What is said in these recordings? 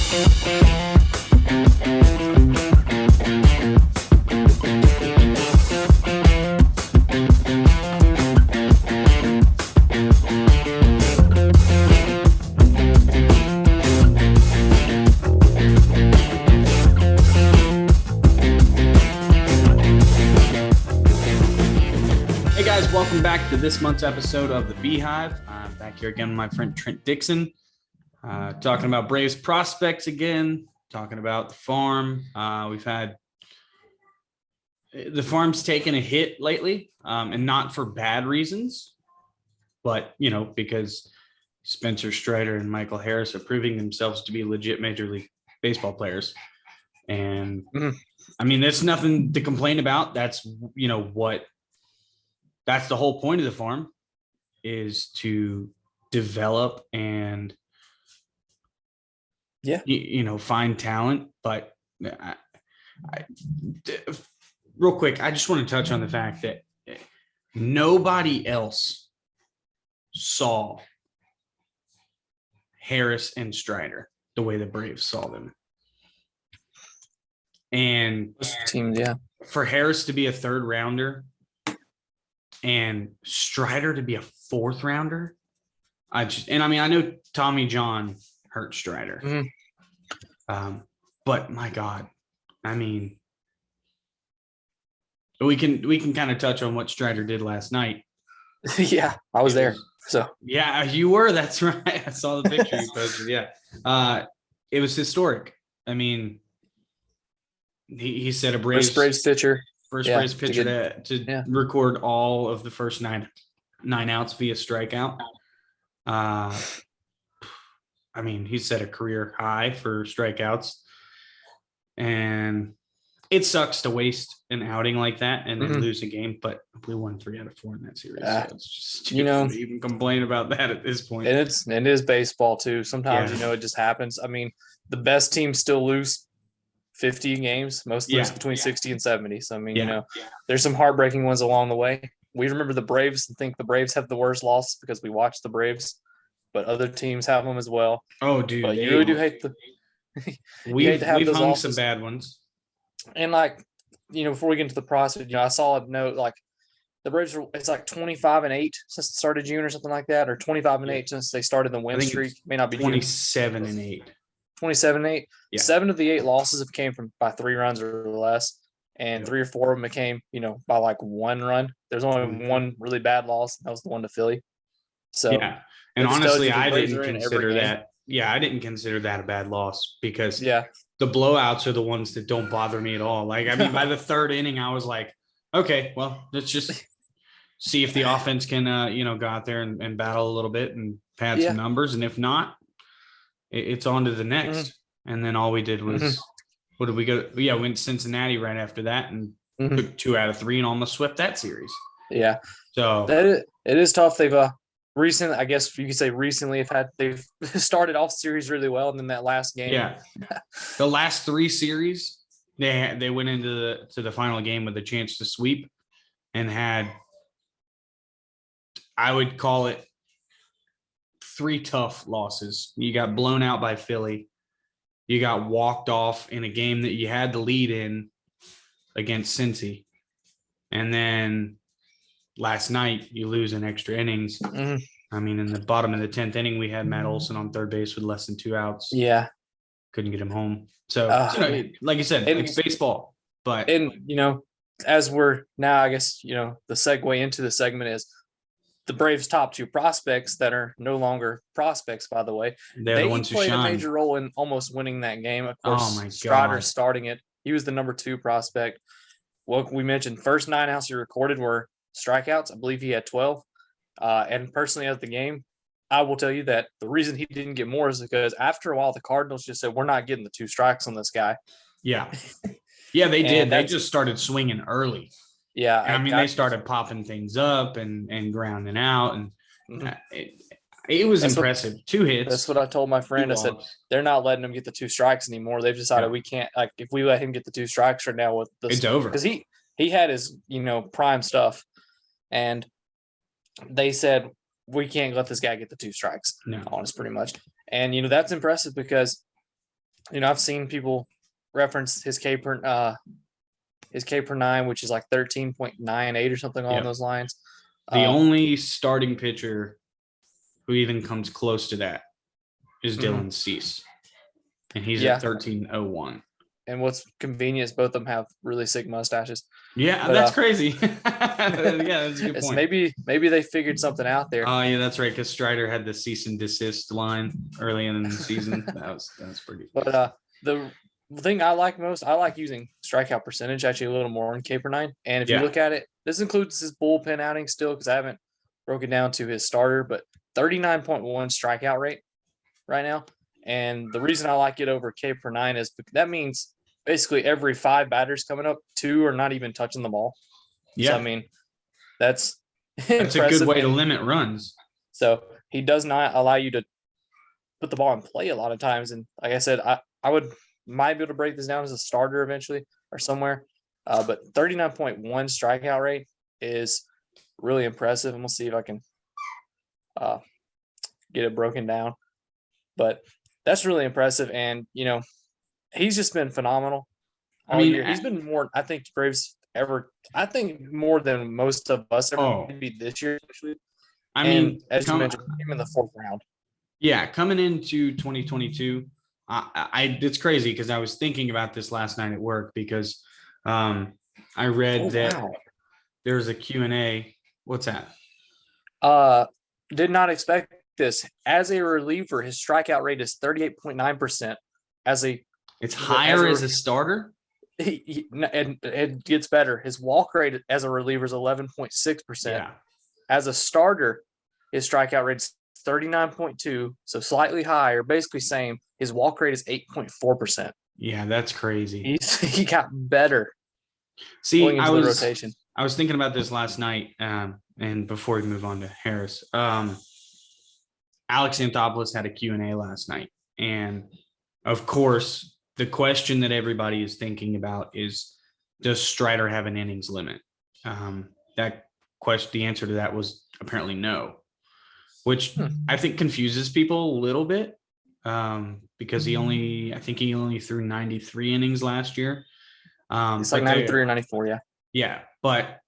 Welcome back to this month's episode of the Bee Hive. I'm back here again with my friend Trent Dixon, talking about Braves prospects again, talking about the farm. We've had the farm's taken a hit lately, and not for bad reasons, but, because Spencer Strider and Michael Harris are proving themselves to be legit Major League Baseball players. And I mean, there's nothing to complain about. That's, that's the whole point of the farm, is to develop and, find talent. But real quick, I just want to touch on the fact that nobody else saw Harris and Strider the way the Braves saw them. And teams, for Harris to be a third rounder and Strider to be a fourth rounder, I know Tommy John hurt Strider, but my God, I mean, we can kind of touch on what Strider did last night. Yeah, I was there. So yeah, you were. That's right. I saw the picture you posted. Yeah, it was historic. I mean, he set a Braves pitcher. First Braves pitcher to record all of the first nine outs via strikeout. I mean, he set a career high for strikeouts, and it sucks to waste an outing like that and then lose a game. But we won 3 out of 4 in that series. So it's just stupid to even complain about that at this point. And it is baseball too. Sometimes it just happens. I mean, the best teams still lose 50 games, most lose between 60 and 70. So, I mean, there's some heartbreaking ones along the way. We remember the Braves and think the Braves have the worst loss because we watch the Braves, but other teams have them as well. Oh, dude. But you really do hate we've hung some bad ones. And before we get into the process, I saw a note like the Braves it's like 25-8 since the start of June or something like that, or 25-8 since they started the win streak. May not be 27-8. 27-8. Yeah. 7 of the 8 losses have came from by 3 runs or less, and 3 or 4 of them came, by like 1 run. There's only one really bad loss. That was the one to Philly. So and honestly, I didn't consider that. Yeah, I didn't consider that a bad loss because the blowouts are the ones that don't bother me at all. Like, I mean, by the 3rd inning, I was like, okay, well, let's just see if the offense can, go out there and battle a little bit and pad some numbers, and if not, it's on to the next. And then all we did was, what did we go? Yeah, went to Cincinnati right after that and took 2 out of 3 and almost swept that series. Yeah. So it is tough. They've recently, I guess you could say recently, they've started off series really well, and then that last game. Yeah. The last 3 series, they went into the final game with a chance to sweep and had, I would call it, 3 tough losses. You got blown out by Philly. You got walked off in a game that you had the lead in against Cincy. And then last night you lose in extra innings. I mean, in the bottom of the 10th inning, we had Matt Olson on third base with less than 2 outs. Yeah. Couldn't get him home. So, like you said, it's baseball. But as we're now, I guess, the segue into the segment is the Braves' top 2 prospects that are no longer prospects, by the way. They're the ones who played shine. a major role in almost winning that game. Of course, oh my God. Strider starting it. He was the number 2 prospect. Well, we mentioned first 9 outs he recorded were strikeouts. I believe he had 12. And personally, at the game, I will tell you that the reason he didn't get more is because after a while, the Cardinals just said, we're not getting the 2 strikes on this guy. Yeah. Yeah, they did. They just started swinging early. Yeah. I mean, they started popping things up and grounding out. And it was impressive. 2 hits. That's what I told my friend. I said, they're not letting him get the 2 strikes anymore. They've decided we can't, if we let him get the 2 strikes right now with this, it's over. Because he had his, prime stuff. And they said, we can't let this guy get the 2 strikes on us pretty much. And, that's impressive because I've seen people reference his K per 9, which is like 13.98 or something along those lines. The only starting pitcher who even comes close to that is Dylan Cease, and he's at 13.01. And what's convenient is both of them have really sick mustaches. Yeah, but, that's crazy. That's a good point. Maybe they figured something out there. Oh, yeah, that's right. Because Strider had the cease and desist line early in the season. that was pretty. But the thing I like most, I like using strikeout percentage actually a little more in K per 9. And if you look at it, this includes his bullpen outing still, because I haven't broken down to his starter, but 39.1 strikeout rate right now. And the reason I like it over K per 9 is that means basically every 5 batters coming up, 2 are not even touching the ball. Yeah. So, I mean, that's a good way to limit runs. So he does not allow you to put the ball in play a lot of times. And like I said, I might be able to break this down as a starter eventually or somewhere. But 39.1 strikeout rate is really impressive. And we'll see if I can get it broken down. But that's really impressive. And, he's just been phenomenal all year. He's been more, I think, Braves ever. I think more than most of us ever maybe this year, actually. As you mentioned, him in the 4th round. Yeah, coming into 2022, it's crazy because I was thinking about this last night at work because I read that there's a Q&A. What's that? Did not expect this. As a reliever, his strikeout rate is 38.9%. It's higher as a starter? And it gets better. His walk rate as a reliever is 11.6%. Yeah. As a starter, his strikeout rate is 39.2, so slightly higher, basically same. His walk rate is 8.4%. Yeah, that's crazy. He got better. See, I was thinking about this last night, and before we move on to Harris, Alex Anthopoulos had a Q&A last night, and of course, the question that everybody is thinking about is, does Strider have an innings limit? That question, the answer to that was apparently no, which I think confuses people a little bit because he only threw 93 innings last year. It's like 93 or 94, yeah. Yeah, but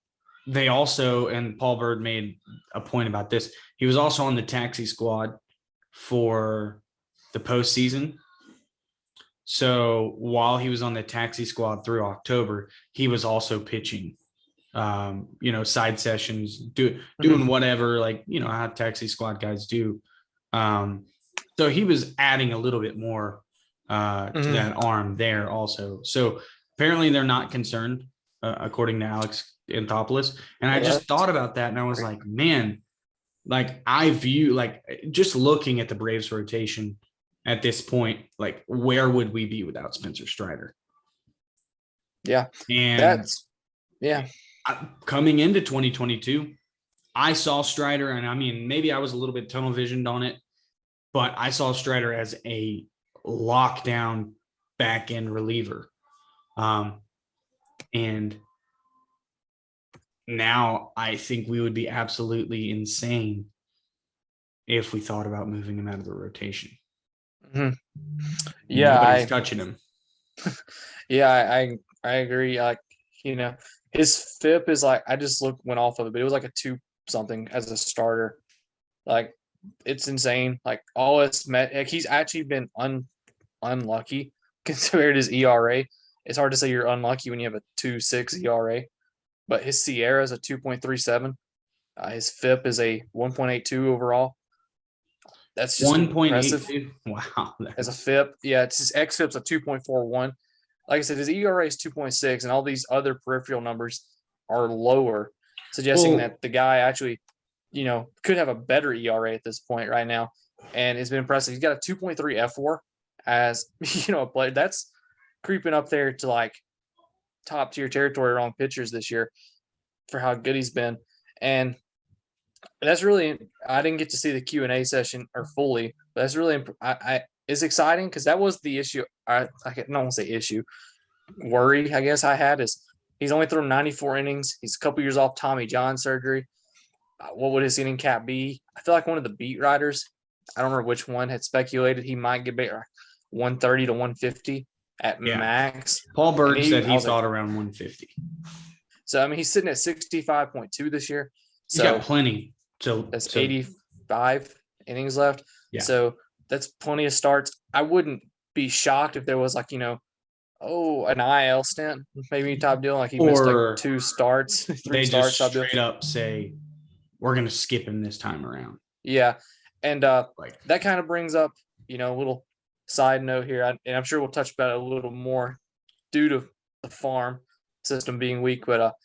they also, and Paul Bird made a point about this, he was also on the taxi squad for the postseason. So while he was on the taxi squad through October, he was also pitching, side sessions, doing whatever, like, how taxi squad guys do. So he was adding a little bit more to that arm there also. So apparently they're not concerned, according to Alex Anthopoulos. And I just thought about that, and I was like, man, like I view, like, just looking at the Braves rotation at this point, like, where would we be without Spencer Strider? Yeah. And coming into 2022, I saw Strider, and I mean, maybe I was a little bit tunnel visioned on it, but I saw Strider as a lockdown back end reliever. And now I think we would be absolutely insane if we thought about moving him out of the rotation. Mm-hmm. Yeah, nobody's touching him. Yeah, I agree. Like, his FIP is like, I just went off of it, but it was like a 2 something as a starter. Like, it's insane. Like, all it's met, like, he's actually been unlucky considered his ERA. It's hard to say you're unlucky when you have a 2.6 ERA, but his Sierra is a 2.37. His FIP is a 1.82 overall. That's just 1.82. Wow. As a FIP. Yeah, it's his xFIP's a 2.41. Like I said, his ERA is 2.6, and all these other peripheral numbers are lower, suggesting that the guy actually, could have a better ERA at this point right now. And it's been impressive. He's got a 2.3 F4 as, a player. That's creeping up there to like top tier territory around pitchers this year for how good he's been. And that's really, I didn't get to see the Q&A session or fully, but that's really, it's exciting because that was the issue. I don't want to say issue, worry, I guess I had is he's only thrown 94 innings. He's a couple years off Tommy John surgery. What would his inning cap be? I feel like one of the beat writers, I don't remember which one, had speculated he might get better. 130 to 150 at max. Paul Berg said he thought around 150. So, I mean, he's sitting at 65.2 this year. So he's got plenty. So that's 85 innings left. Yeah. So that's plenty of starts. I wouldn't be shocked if there was like, an IL stint, maybe top deal. Like he missed like 2 starts, 3 they starts. Just straight up say, we're going to skip him this time around. Yeah. And that kind of brings up, a little side note here. And I'm sure we'll touch about it a little more due to the farm system being weak. But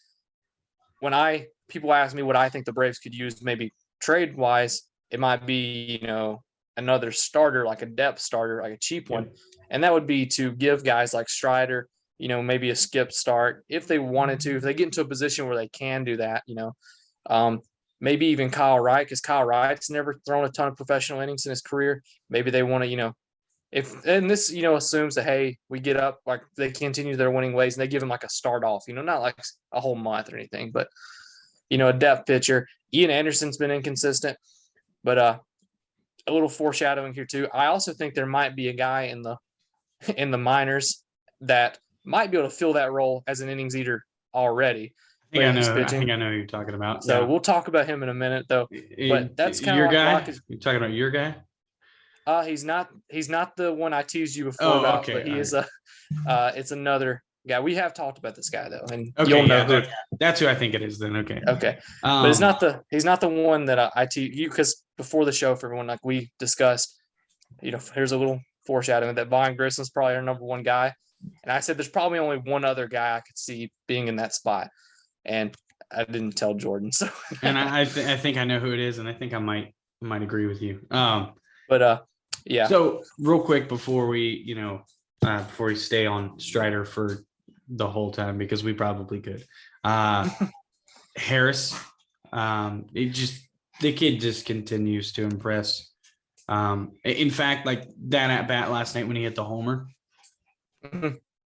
when people ask me what I think the Braves could use, maybe trade wise, it might be, another starter, like a depth starter, like a cheap one. And that would be to give guys like Strider, maybe a skip start if they wanted to, if they get into a position where they can do that, maybe even Kyle Wright, because Kyle Wright's never thrown a ton of professional innings in his career. Maybe they want to, and this, assumes that, hey, we get up, like they continue their winning ways and they give him like a start off, not like a whole month or anything, but, a depth pitcher. Ian Anderson's been inconsistent, but a little foreshadowing here too. I also think there might be a guy in the minors that might be able to fill that role as an innings eater already. I think I know who you're talking about. So we'll talk about him in a minute, though. But that's kind of your guy. You're talking about your guy. He's not the one I teased you before about, okay, but he is it's another guy. We have talked about this guy though, and you'll know who. That's who I think it is. Then okay. But he's not the one that I teased you, because before the show, for everyone, like we discussed, here's a little foreshadowing that Vaughn Grissom's probably our number one guy, and I said there's probably only one other guy I could see being in that spot. And I didn't tell Jordan. So, and I think I know who it is, and I think I might agree with you. Yeah. So real quick before we stay on Strider for the whole time, because we probably could. Harris, the kid just continues to impress. In fact, like that at bat last night when he hit the homer,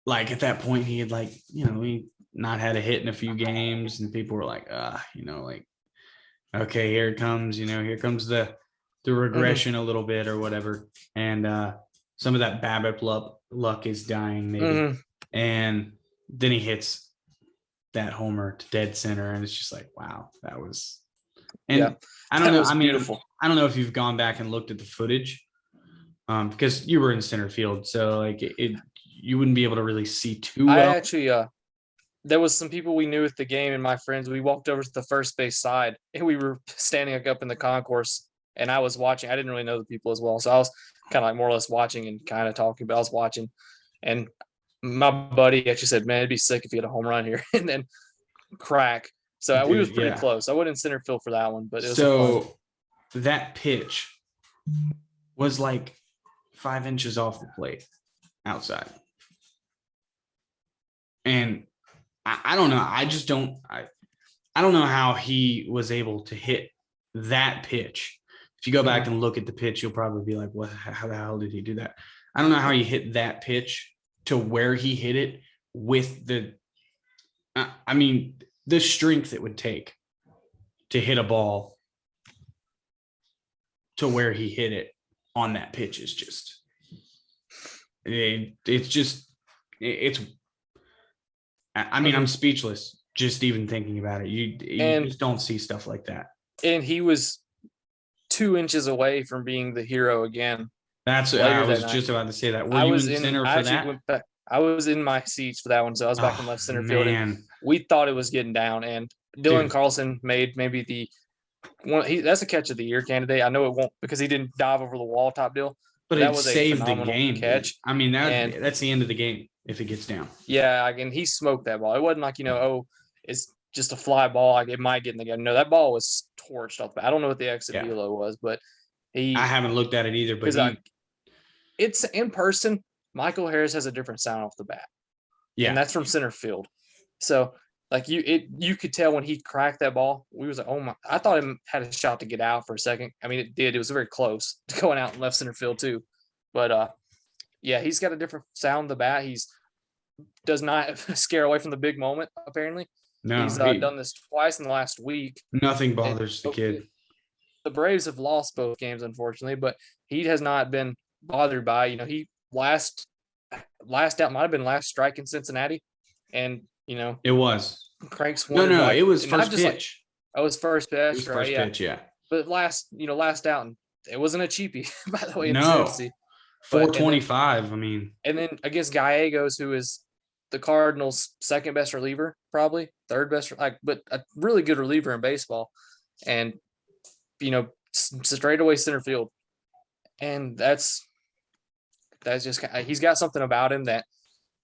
like at that point he had he not had a hit in a few games, and people were like, okay, here comes the regression a little bit or whatever. And some of that BABIP luck is dying maybe. And then he hits that homer to dead center, and it's just like, wow, that was, and I don't know. I mean, beautiful. I don't know if you've gone back and looked at the footage because you were in center field. So like you wouldn't be able to really see too well. I actually, there was some people we knew at the game, and my friends, we walked over to the first base side, and we were standing up in the concourse, and I was watching. I didn't really know the people as well, so I was kind of like more or less watching and kind of talking, but I was watching. And my buddy actually said, man, it'd be sick if he had a home run here and then crack. So we was pretty close. I went in center field for that one, but it was so that pitch was like 5 inches off the plate outside. And I don't know. I just don't. I don't know how he was able to hit that pitch. If you go back and look at the pitch, you'll probably be like, "What? How the hell did he do that?" I don't know how he hit that pitch to where he hit it with the. I mean, the strength it would take to hit a ball to where he hit it on that pitch is just. It's. I mean, I'm speechless just even thinking about it. You just don't see stuff like that. And he was 2 inches away from being the hero again. That's what I was just about to say that. Were you in center for that? I was in my seats for that one, so I was back in left center field. And we thought it was getting down, and Dylan Carlson made maybe the one. That's a catch of the year candidate. I know it won't because he didn't dive over the wall top deal. But that was saved the game catch. I mean, that's the end of the game if it gets down. Yeah, and he smoked that ball. It wasn't like it's just a fly ball. Like it might get in the game. No, that ball was torched off. I don't know what the exit velo was, but I haven't looked at it either. But it's in person. Michael Harris has a different sound off the bat. Yeah, and that's from center field. So like you could tell when he cracked that ball. We was like, oh my! I thought it had a shot to get out for a second. I mean, it did. It was very close to going out in left center field too. But he's got a different sound of the bat. He's does not scare away from the big moment. Apparently, no, he's done this twice in the last week. Nothing bothers the kid. The Braves have lost both games, unfortunately, but he has not been bothered by. He last out might have been last strike in Cincinnati, and it was Cranks no, it was first pitch. It was first pitch. It was first pitch, yeah. But last out, and it wasn't a cheapie, by the way. In no, Cincy. 425. I mean, and then against Gallegos, who is the Cardinals' second best reliever, probably third best, but a really good reliever in baseball, and straight away center field, and that's just he's got something about him that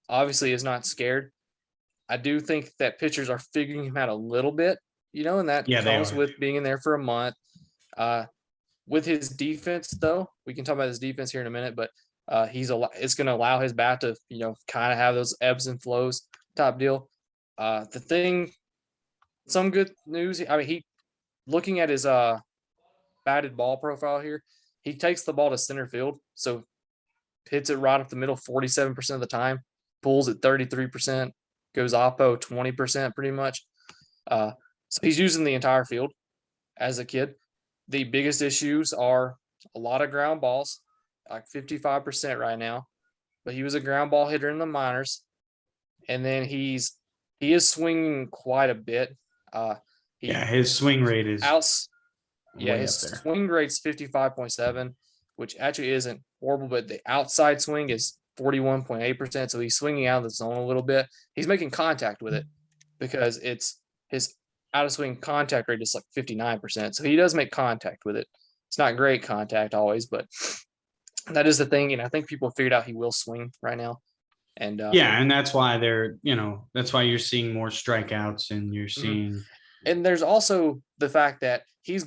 obviously is not scared. I do think that pitchers are figuring him out a little bit, and that comes with being in there for a month. With his defense, though, we can talk about his defense here in a minute, but it's going to allow his bat to, kind of have those ebbs and flows type deal. Some good news. I mean, looking at his batted ball profile here, he takes the ball to center field, so hits it right up the middle 47% of the time, pulls at 33%, goes oppo 20% pretty much. So he's using the entire field as a kid. The biggest issues are a lot of ground balls, like 55% right now, but he was a ground ball hitter in the minors. And then he is swinging quite a bit. His swing rate is his swing rate's 55.7, which actually isn't horrible, but the outside swing is 41.8%. So he's swinging out of the zone a little bit. He's making contact with it because it's his out of swing contact rate is like 59%. So he does make contact with it. It's not great contact always, but that is the thing. And I think people figured out he will swing right now. And and that's why that's why you're seeing more strikeouts and you're seeing. And there's also the fact that he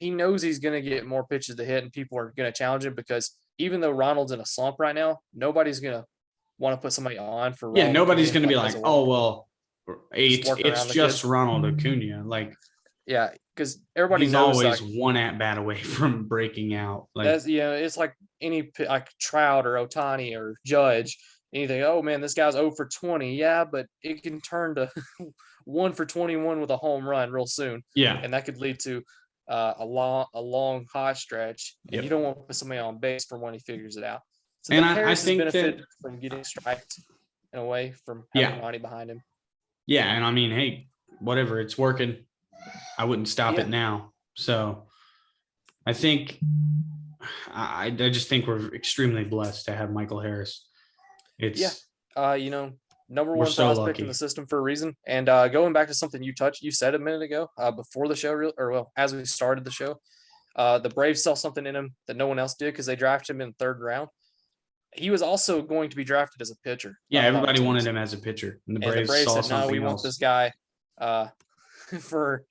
knows he's going to get more pitches to hit and people are going to challenge him, because even though Ronald's in a slump right now, nobody's going to want to put somebody on for. Yeah. Nobody's going to be like, oh, well, it's just Ronald Acuna. Like, yeah, because everybody he's knows always one at bat away from breaking out. Like, it's like any Trout or Ohtani or Judge. And you think, oh man, this guy's 0 for 20. Yeah, but it can turn to 1 for 21 with a home run real soon. Yeah, and that could lead to a long hot stretch. And you don't want to put somebody on base for when he figures it out. So and I think benefited from getting striked in a way from having money behind him. Yeah, and I mean, hey, whatever, it's working. I wouldn't stop it now. So I think I just think we're extremely blessed to have Michael Harris. It's number one prospect in the system for a reason. And going back to something you said a minute ago before the show, as we started the show, the Braves saw something in him that no one else did because they drafted him in the 3rd round. He was also going to be drafted as a pitcher. Yeah, everybody wanted him as a pitcher. And the Braves saw said, no, we want this guy for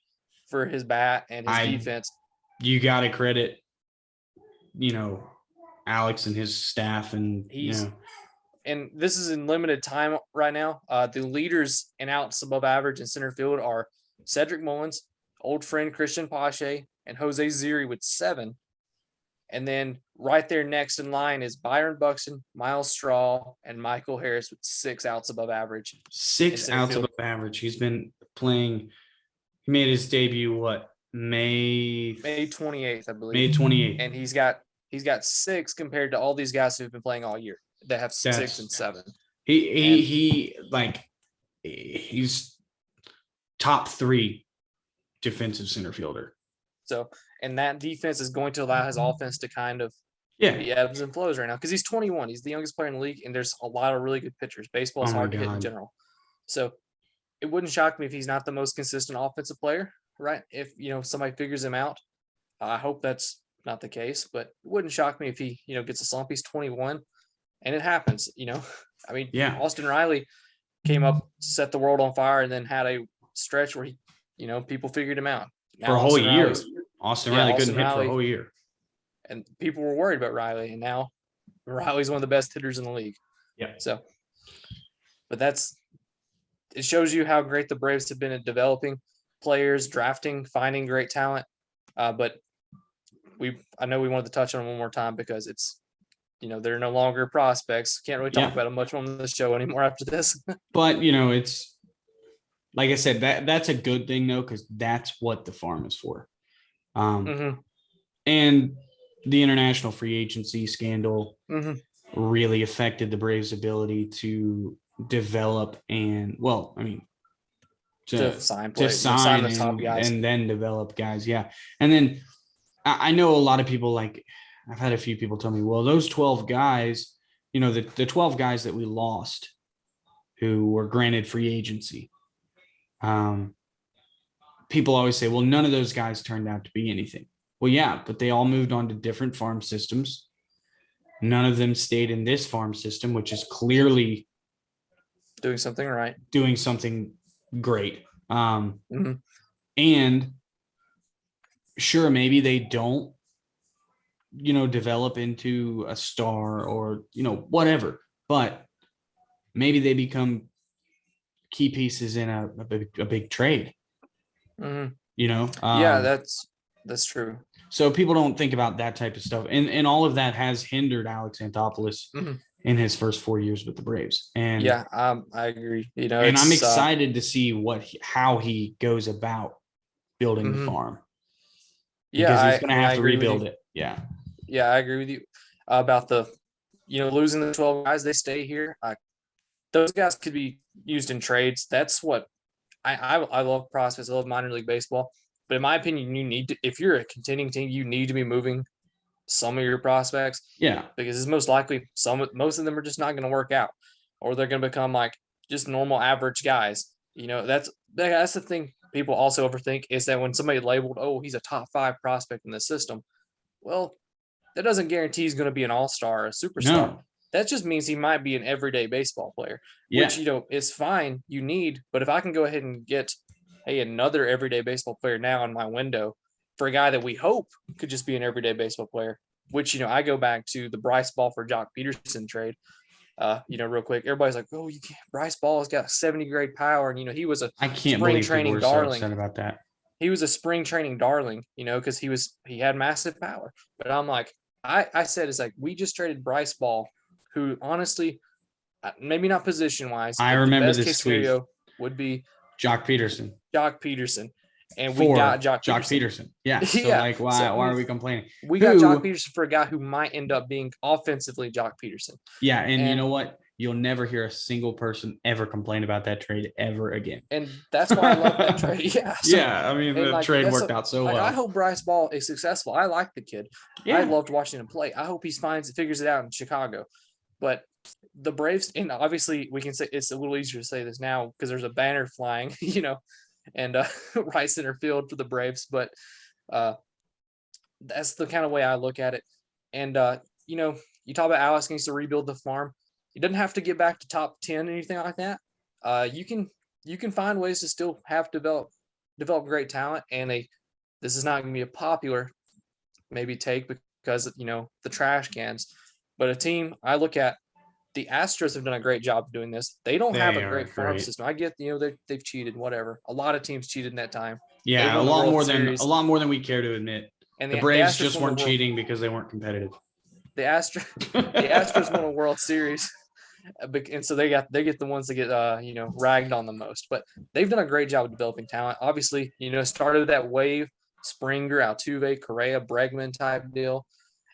his bat and his defense. You got to credit, Alex and his staff. And, and this is in limited time right now. The leaders in outs above average in center field are Cedric Mullins, old friend Christian Pache, and Jose Ziri with 7. And then right there next in line is Byron Buxton, Miles Straw, and Michael Harris with 6 outs above average. 6 outs above average. He's been playing. He made his debut, May 28th, I believe. May 28th. And he's got 6 compared to all these guys who've been playing all year that have 6 and 7. He's top 3 defensive center fielder. So, and that defense is going to allow his offense to kind of be ebbs and flows right now because he's 21. He's the youngest player in the league, and there's a lot of really good pitchers. Baseball is hard to hit in general. So it wouldn't shock me if he's not the most consistent offensive player, right? If, somebody figures him out. I hope that's not the case, but it wouldn't shock me if he, gets a slump. He's 21, and it happens, I mean, Austin Riley came up, set the world on fire, and then had a stretch where he, people figured him out. Now, for a whole year. Austin Riley couldn't hit for a whole year. And people were worried about Riley, and now Riley's one of the best hitters in the league. Yeah. So, but it shows you how great the Braves have been at developing players, drafting, finding great talent. But I know we wanted to touch on it one more time because it's, they're no longer prospects. Can't really talk about them much on the show anymore after this. But, it's, like I said, that's a good thing, though, because that's what the farm is for. And the international free agency scandal really affected the Braves' ability to develop and, well, I mean, to sign the top guys and then develop guys. Yeah. And then I know a lot of people, like, I've had a few people tell me, well, those 12 guys, the 12 guys that we lost who were granted free agency, people always say, well, none of those guys turned out to be anything. Well, yeah, but they all moved on to different farm systems. None of them stayed in this farm system, which is clearly doing something right, doing something great. And sure, maybe they don't, develop into a star or, whatever, but maybe they become key pieces in a big trade. Yeah, that's true. So people don't think about that type of stuff, and all of that has hindered Alex Anthopoulos in his first 4 years with the Braves. And yeah, I agree. And I'm excited to see how he goes about building the farm. Because he's going to have to rebuild it. Yeah. Yeah, I agree with you about the, losing the 12 guys. They stay here. Those guys could be used in trades. That's what I love prospects. I love minor league baseball. But in my opinion, you need to, if you're a contending team, you need to be moving some of your prospects. Yeah. Because it's most likely most of them are just not going to work out, or they're going to become like just normal average guys. That's the thing people also overthink, is that when somebody labeled, oh, he's a top 5 prospect in the system, well, that doesn't guarantee he's going to be an all-star or a superstar. No. That just means he might be an everyday baseball player, which, is fine. You need, but if I can go ahead and get, another everyday baseball player now in my window for a guy that we hope could just be an everyday baseball player, which, I go back to the Bryce Ball for Jock Peterson trade. Real quick, everybody's like, oh, you can't. Bryce Ball has got 70 grade power. And, he was a spring training darling. So upset about that. He was a spring training darling, because he had massive power. But I'm like, I said, it's like, we just traded Bryce Ball, who honestly, maybe not position wise, I remember the best this case scenario would be Jock Peterson. And we got Jock Peterson. Yeah. So why are we complaining? We got Jock Peterson for a guy who might end up being offensively Jock Peterson. Yeah. And you know what? You'll never hear a single person ever complain about that trade ever again. And that's why I love that trade. Yeah. I mean, the trade worked out so well. I hope Bryce Ball is successful. I like the kid. Yeah. I loved watching him play. I hope he figures it out in Chicago. But the Braves, and obviously we can say it's a little easier to say this now because there's a banner flying, and right center field for the Braves. But that's the kind of way I look at it. And, you talk about Alex needs to rebuild the farm. He doesn't have to get back to top 10 or anything like that. You can find ways to still have develop great talent. And this is not going to be a popular maybe take because, the trash cans. But a team I look at, the Astros have done a great job of doing this. They don't have a great farm system. I get, they've cheated, whatever. A lot of teams cheated in that time. Yeah, a lot more than we care to admit. And the Braves just weren't cheating because they weren't competitive. The Astros won a World Series, and so they get the ones that get ragged on the most. But they've done a great job of developing talent. Obviously, started that wave, Springer, Altuve, Correa, Bregman type deal.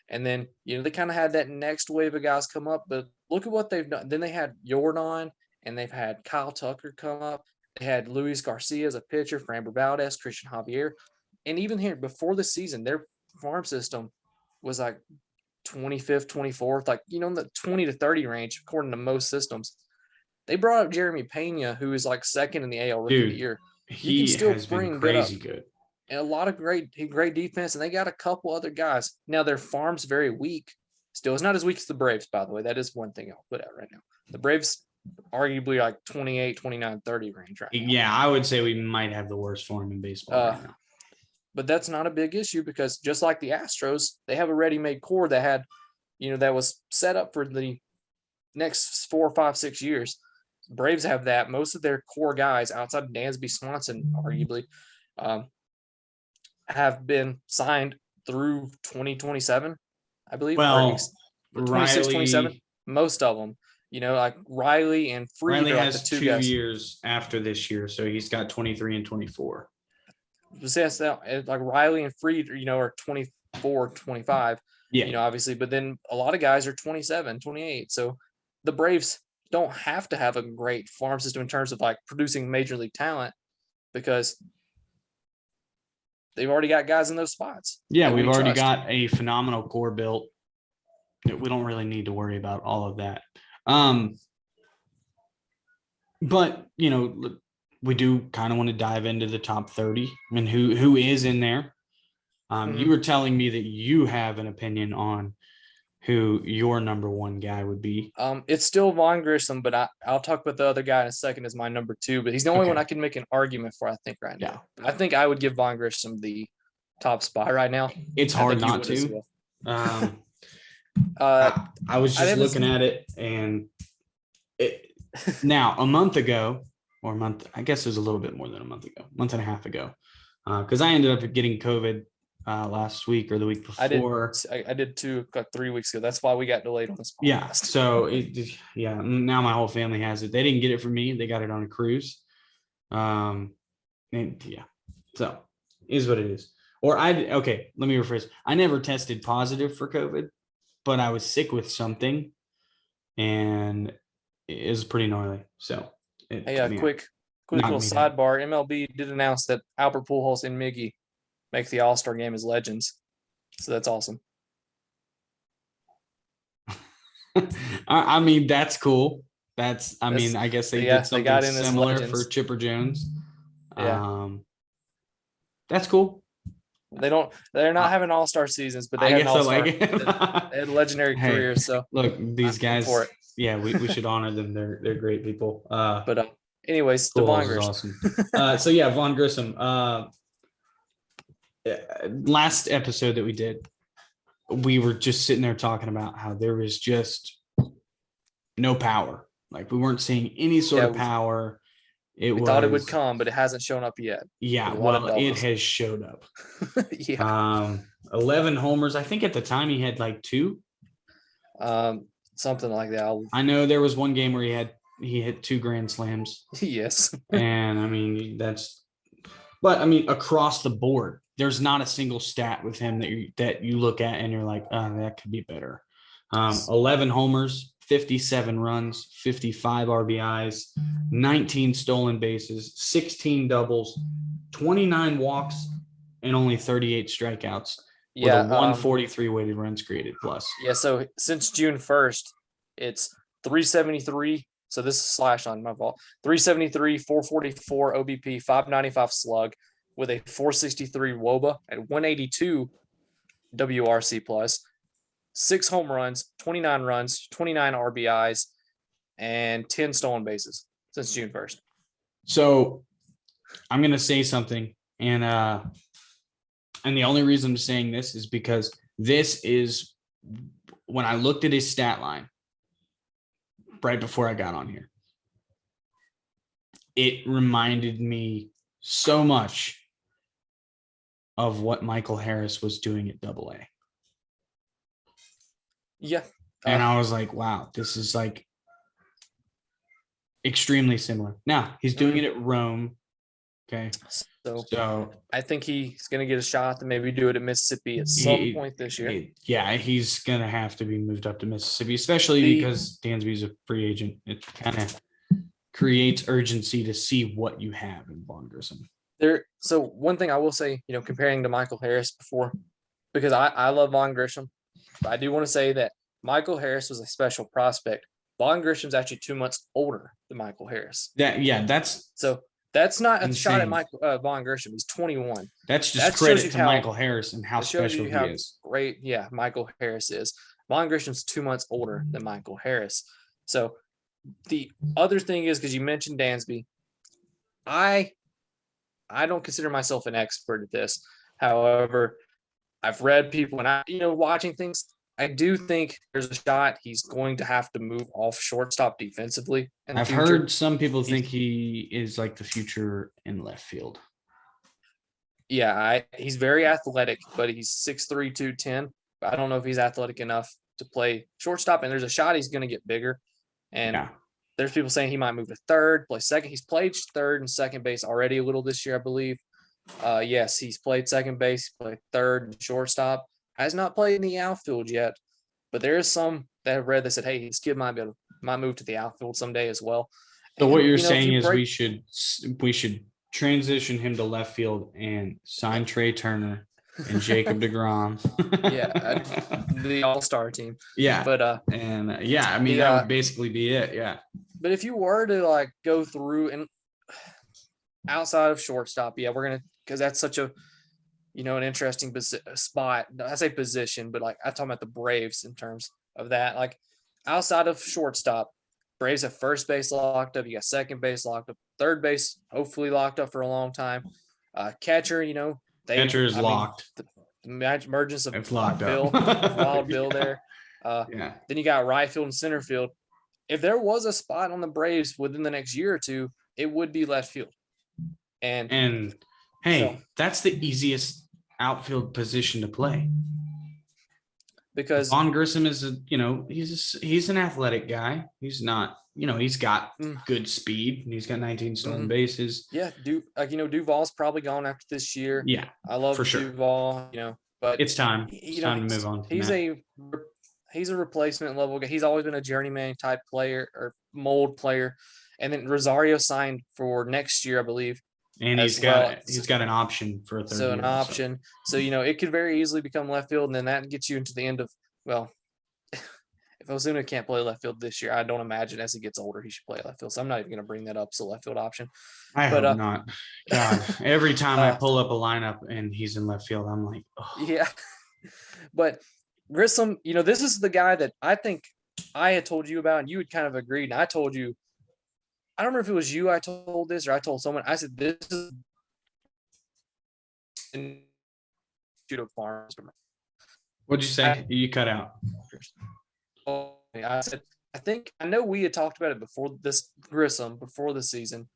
And then, they kind of had that next wave of guys come up, but look at what they've done. Then they had Jordan, and they've had Kyle Tucker come up. They had Luis Garcia as a pitcher, Framber Valdez, Christian Javier. And even here, before the season, their farm system was like 25th, 24th, like, in the 20 to 30 range, according to most systems. They brought up Jeremy Pena, who is like second in the AL Rookie of the Year. He can still has been crazy good. And a lot of great defense, and they got a couple other guys. Now, their farm's very weak. Still, it's not as weak as the Braves, by the way. That is one thing I'll put out right now. The Braves, arguably like 28, 29, 30 range right now. Yeah, I would say we might have the worst farm in baseball right now. But that's not a big issue because just like the Astros, they have a ready-made core that had, that was set up for the next 4, 5, 6 years. Braves have that. Most of their core guys, outside of Dansby Swanson, arguably, have been signed through 2027, I believe. Well, 26, 27. Most of them, like Riley and Fried. Riley has the 2 years after this year, so he's got 23 and 24. Like Riley and Fried, are 24, 25. Yeah. Obviously, but then a lot of guys are 27, 28. So the Braves don't have to have a great farm system in terms of like producing major league talent because they've already got guys in those spots. Yeah, we've already got a phenomenal core built. We don't really need to worry about all of that. But, we do kind of want to dive into the top 30. I mean, who is in there? You were telling me that you have an opinion on who your number one guy would be. It's still Vaughn Grissom, but I'll talk about the other guy in a second as my number 2, but he's the only one I can make an argument for, I think, right now. I think I would give Vaughn Grissom the top spot right now. It's hard not to. Well. I was just looking at it, and now a month ago, I guess it was a little bit more than a month and a half ago, because I ended up getting COVID last week or the week before. I did too, like 3 weeks ago. That's why we got delayed on this podcast. Yeah. So now my whole family has it. They didn't get it from me. They got it on a cruise. So is what it is. Okay, let me rephrase. I never tested positive for COVID, but I was sick with something, and it was pretty gnarly. So quick little sidebar. MLB did announce that Albert Pujols and Miggy make the All-Star game as legends. So that's awesome. I mean, that's cool. I guess they did something similar for Chipper Jones. Yeah. That's cool. They're not having all-star seasons, but they had an all-star. They had legendary careers. So look, these guys, yeah, we should honor them. They're great people. But anyways, Vaughn Grissom. Awesome. So yeah, Vaughn Grissom. Last episode that we did, we were just sitting there talking about how there was just no power. Like we weren't seeing any sort of power. We thought it would come, but it hasn't shown up yet. Yeah, well, it has showed up. Yeah. 11 homers. I think at the time he had like 2. Something like that. I know there was one game where he hit 2 grand slams. Yes. And I mean, across the board, there's not a single stat with him that you look at and you're like, oh, that could be better. 11 homers, 57 runs, 55 RBIs, 19 stolen bases, 16 doubles, 29 walks, and only 38 strikeouts. With a 143 weighted runs created plus. Yeah, so since June 1st, it's 373. So this is slash on my fault. 373, 444 OBP, 595 slug with a 463 WOBA at 182 WRC plus. 6 home runs, 29 runs, 29 RBIs, and 10 stolen bases since June 1st. So I'm going to say something, and the only reason I'm saying this is because this is when I looked at his stat line right before I got on here. It reminded me so much of what Michael Harris was doing at AA. Yeah. And I was like, wow, this is like extremely similar. Now he's doing it at Rome. Okay. So I think he's going to get a shot to maybe do it at Mississippi at some point this year. He's going to have to be moved up to Mississippi, especially because Dansby's a free agent. It kind of creates urgency to see what you have in Vaughn Grissom. So one thing I will say, comparing to Michael Harris before, because I love Vaughn Grissom, but I do want to say that Michael Harris was a special prospect. Vaughn Grissom's actually 2 months older than Michael Harris. That's not a shot at Vaughn Grissom. He's 21. That's just credit to Michael Harris and how special he is. Great, Michael Harris is. Vaughn Grissom's 2 months older than Michael Harris. So the other thing is, because you mentioned Dansby, I don't consider myself an expert at this. However, I've read people and watching things. I do think there's a shot he's going to have to move off shortstop defensively. I've heard some people think he is like the future in left field. Yeah, he's very athletic, but he's 6'3", 210. I don't know if he's athletic enough to play shortstop, and there's a shot he's going to get bigger. And there's people saying he might move to third, play second. He's played third and second base already a little this year, I believe. Yes, he's played second base, played third and shortstop. has not played in the outfield yet, but there is some that have read that said, hey, this kid might move to the outfield someday as well. So what you're saying is we should transition him to left field and sign Trey Turner and Jacob DeGrom. The all-star team. Yeah. But I mean, that would basically be it. Yeah. But if you were to like go through and outside of shortstop, because that's such a, an interesting spot. I say position, but like I'm talking about the Braves in terms of that. Like outside of shortstop, Braves have first base locked up. You got second base locked up, third base hopefully locked up for a long time. Catcher, catcher is locked. The emergence of Wild Bill there. Then you got right field and center field. If there was a spot on the Braves within the next year or two, it would be left field. And hey, that's the easiest outfield position to play. Because Vaughn Grissom is he's an athletic guy. He's not, he's got good speed and he's got 19 stolen bases. Yeah, Duvall's probably gone after this year. Yeah, I love Duvall. But it's time. It's time to move on. He's a replacement level guy. He's always been a journeyman type player or mold player. And then Rosario signed for next year, I believe. And he's got an option for a third year. Option. So, it could very easily become left field, and then that gets you into the end of, if Ozuna can't play left field this year, I don't imagine as he gets older he should play left field. So I'm not even going to bring that up as a left field option. I hope not. God, every time I pull up a lineup and he's in left field, I'm like, oh. Yeah. But Grissom, this is the guy that I think I had told you about, and you had kind of agreed. And I told you, I don't remember if it was you I told this or I told someone. I said, this is farms. What'd you say? You cut out. I said, I know we had talked about it before Grissom, before the season,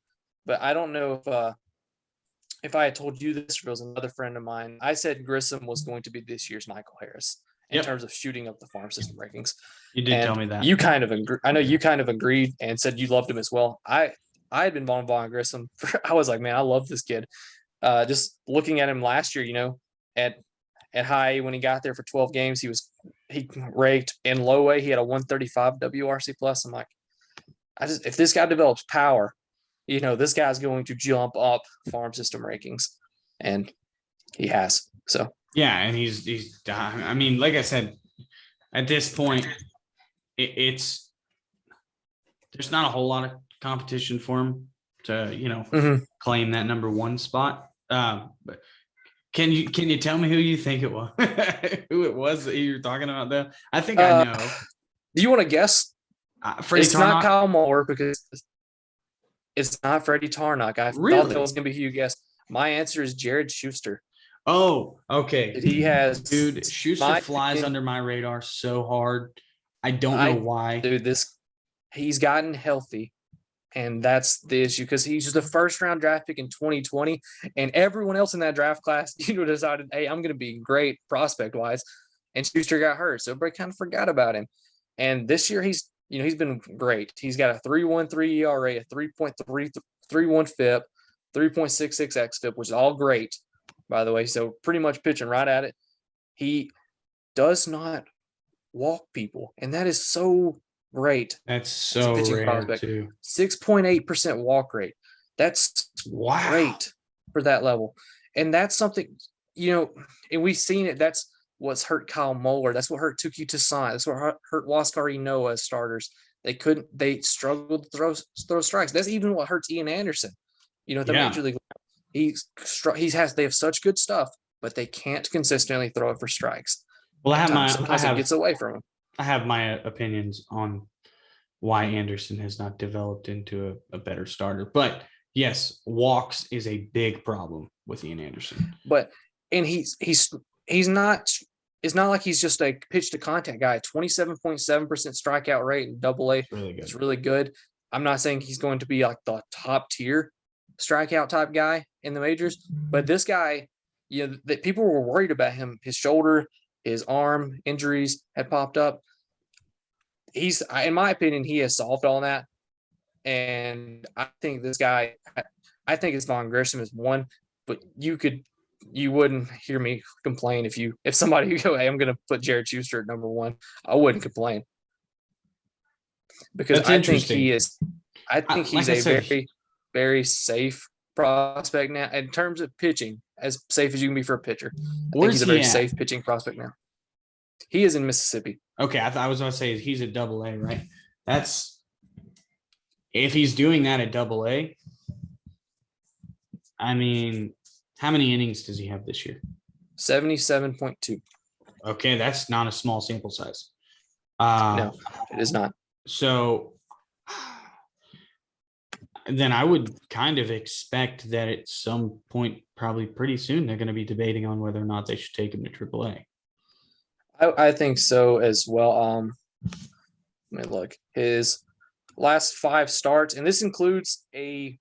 but I don't know if I had told you this or it was another friend of mine. I said Grissom was going to be this year's Michael Harris in terms of shooting up the farm system rankings. You did tell me that. You kind of I know you kind of agreed and said you loved him as well. I had been Vaughn Grissom. I was like, man, I love this kid. Just looking at him last year, at high when he got there for 12 games, he raked in low A. He had a 135 WRC plus. I'm like, if this guy develops power, this guy's going to jump up farm system rankings, and he has. So yeah, and he's. I mean, like I said, at this point, there's not a whole lot of competition for him to claim that number one spot. But can you tell me who you think it was? Who it was that you were talking about though? I think I know. Do you want to guess? It's not Kyle Muller because it's not Freddie Tarnock. I thought that was going to be who you guessed. My answer is Jared Schuster. Oh, okay. He has, dude. Schuster flies under my radar so hard. I don't know why. Dude, he's gotten healthy, and that's the issue because he's just a first-round draft pick in 2020, and everyone else in that draft class, decided, hey, I'm going to be great prospect-wise, and Schuster got hurt, so everybody kind of forgot about him. And this year, he's been great. He's got a 3.13 ERA, a 3.31 FIP, 3.66 xFIP, which is all great, by the way. So pretty much pitching right at it. He does not walk people, and that is so great. That's so rare too. 6.8% walk rate. That's great for that level, and that's something and we've seen it. That's what's hurt Kyle Muller. That's what hurt Tuki Toussaint. That's what hurt Huascar Ynoa as starters. They struggled to throw strikes. That's even what hurts Ian Anderson. The major league. They have such good stuff, but they can't consistently throw it for strikes. Well, it gets away from him. I have my opinions on why Anderson has not developed into a better starter, but yes, walks is a big problem with Ian Anderson. And he's not. It's not like he's just a pitch to contact guy. 27.7% strikeout rate in Double A. It's really good. I'm not saying he's going to be like the top tier strikeout type guy in the majors, but this guy, that people were worried about him. His shoulder, his arm injuries had popped up. In my opinion, he has solved all that. And I think this guy, I think it's Vaughn Grissom is one, but you could you wouldn't hear me complain if somebody go, hey, I'm going to put Jared Schuster at number 1. I wouldn't complain because I think he's a very, very safe prospect now in terms of pitching, as safe as you can be for a pitcher. I think he's a very safe pitching prospect now. He is in Mississippi. Okay, I was going to say he's at AA, right? If he's doing that at AA. I mean, how many innings does he have this year? 77.2. Okay, that's not a small sample size. No, it is not. So then I would kind of expect that at some point, probably pretty soon, they're going to be debating on whether or not they should take him to AAA. I think so as well. Let me look. His last 5 starts, and this includes a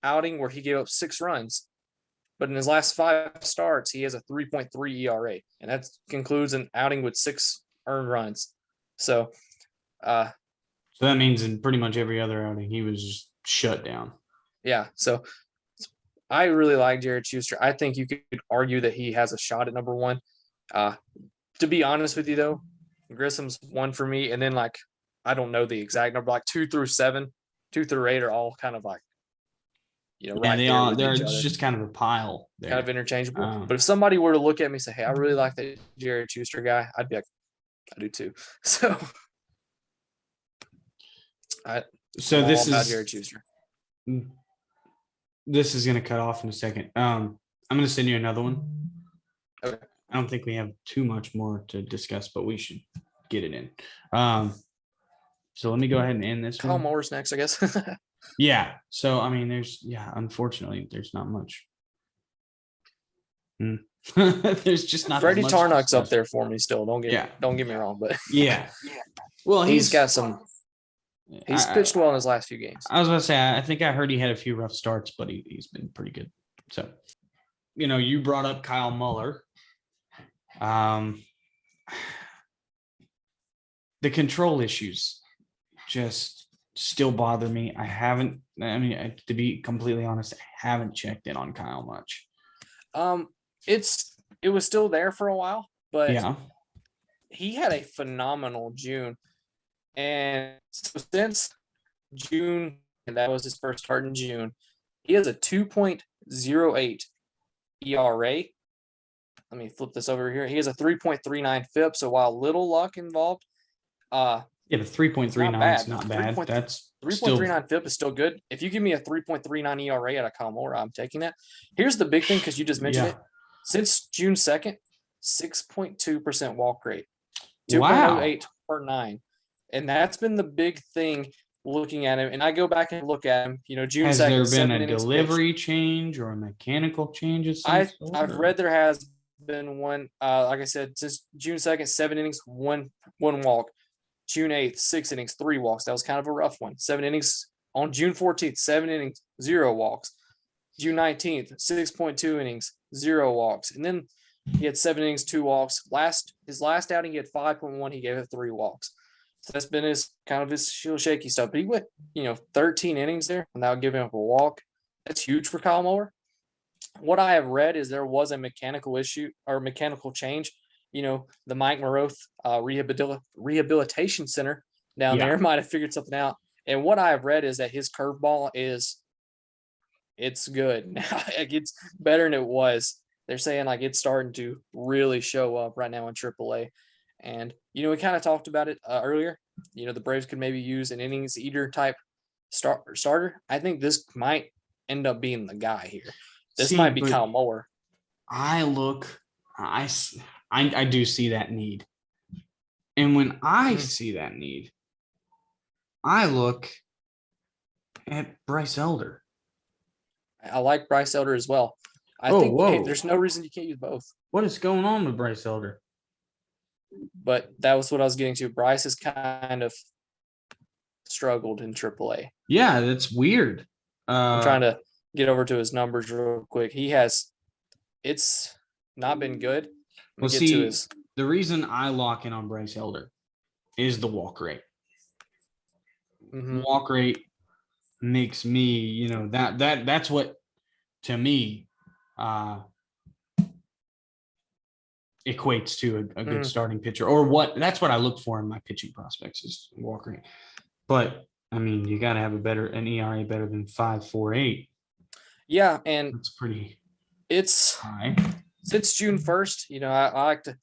outing where he gave up 6 runs. But in his last 5 starts, he has a 3.3 ERA, and that concludes an outing with 6 earned runs. So that means in pretty much every other outing, he was just shut down. Yeah. So I really like Jared Schuster. I think you could argue that he has a shot at number 1. To be honest with you, though, Grissom's 1 for me. And then, I don't know the exact number, 2 through 7, 2 through 8 are all kind of right there. It's just kind of a pile there. Kind of interchangeable. But if somebody were to look at me and say, hey, I really like that Jared Schuster guy, I'd be like, I do too. So this is Jared Schuster. This is going to cut off in a second. I'm going to send you another one. Okay. I don't think we have too much more to discuss, but we should get it in. So let me go ahead and end this Kyle Moore's next, I guess. Yeah. So, I mean, unfortunately, there's not much. There's just not. Freddie Tarnock's up there for me still. Don't get me wrong, but yeah. Well, he's got some. He's pitched well in his last few games. I was going to say, I think I heard he had a few rough starts, but he's been pretty good. So, you brought up Kyle Muller. The control issues just still bother me. To be completely honest, I haven't checked in on Kyle much. It was still there for a while, but yeah, he had a phenomenal June. And so since June, and that was his first start in June, he has a 2.08 ERA. Let me flip this over here. He has a 3.39 FIP. So while little luck involved, but 3.39 is not bad. That's 3.39 FIP is still good. If you give me a 3.39 ERA out of Kyle Moore, I'm taking that. Here's the big thing, because you just mentioned it. Since June 2nd, 6.2% walk rate, 2.08 per 9. And that's been the big thing looking at him. And I go back and look at him, June 2nd. Has there been a delivery change or a mechanical change? I've read there has been one. Like I said, since June 2nd, 7 innings, one walk. June 8th, 6 innings, 3 walks. That was kind of a rough one. 7 innings on June 14th, 7 innings, 0 walks. June 19th, 6.2 innings, 0 walks. And then he had 7 innings, 2 walks. His last outing, he had 5.1. He gave it 3 walks. So that's been his shaky stuff. But he went, 13 innings there without giving up a walk. That's huge for Kyle Moore. What I have read is there was a mechanical issue or mechanical change. The Mike Moroth Rehabilitation Center down there might have figured something out. And what I have read is that his curveball it's good now. It's better than it was. They're saying it's starting to really show up right now in AAA. And, we kind of talked about it earlier. The Braves could maybe use an innings eater type starter. I think this might end up being the guy here. This might be Kyle Moore. I do see that need. And when I see that need, I look at Bryce Elder. I like Bryce Elder as well. I think there's no reason you can't use both. What is going on with Bryce Elder? But that was what I was getting to. Bryce has kind of struggled in AAA. Yeah, that's weird. I'm trying to get over to his numbers real quick. It's not been good. The reason I lock in on Bryce Elder is the walk rate. Mm-hmm. Walk rate makes me, that's what, to me, equates to a good starting pitcher, or that's what I look for in my pitching prospects is walk rate. But I mean, you got to have an ERA better than 5.48. Yeah, and it's pretty. It's high. Since June 1st. I like to,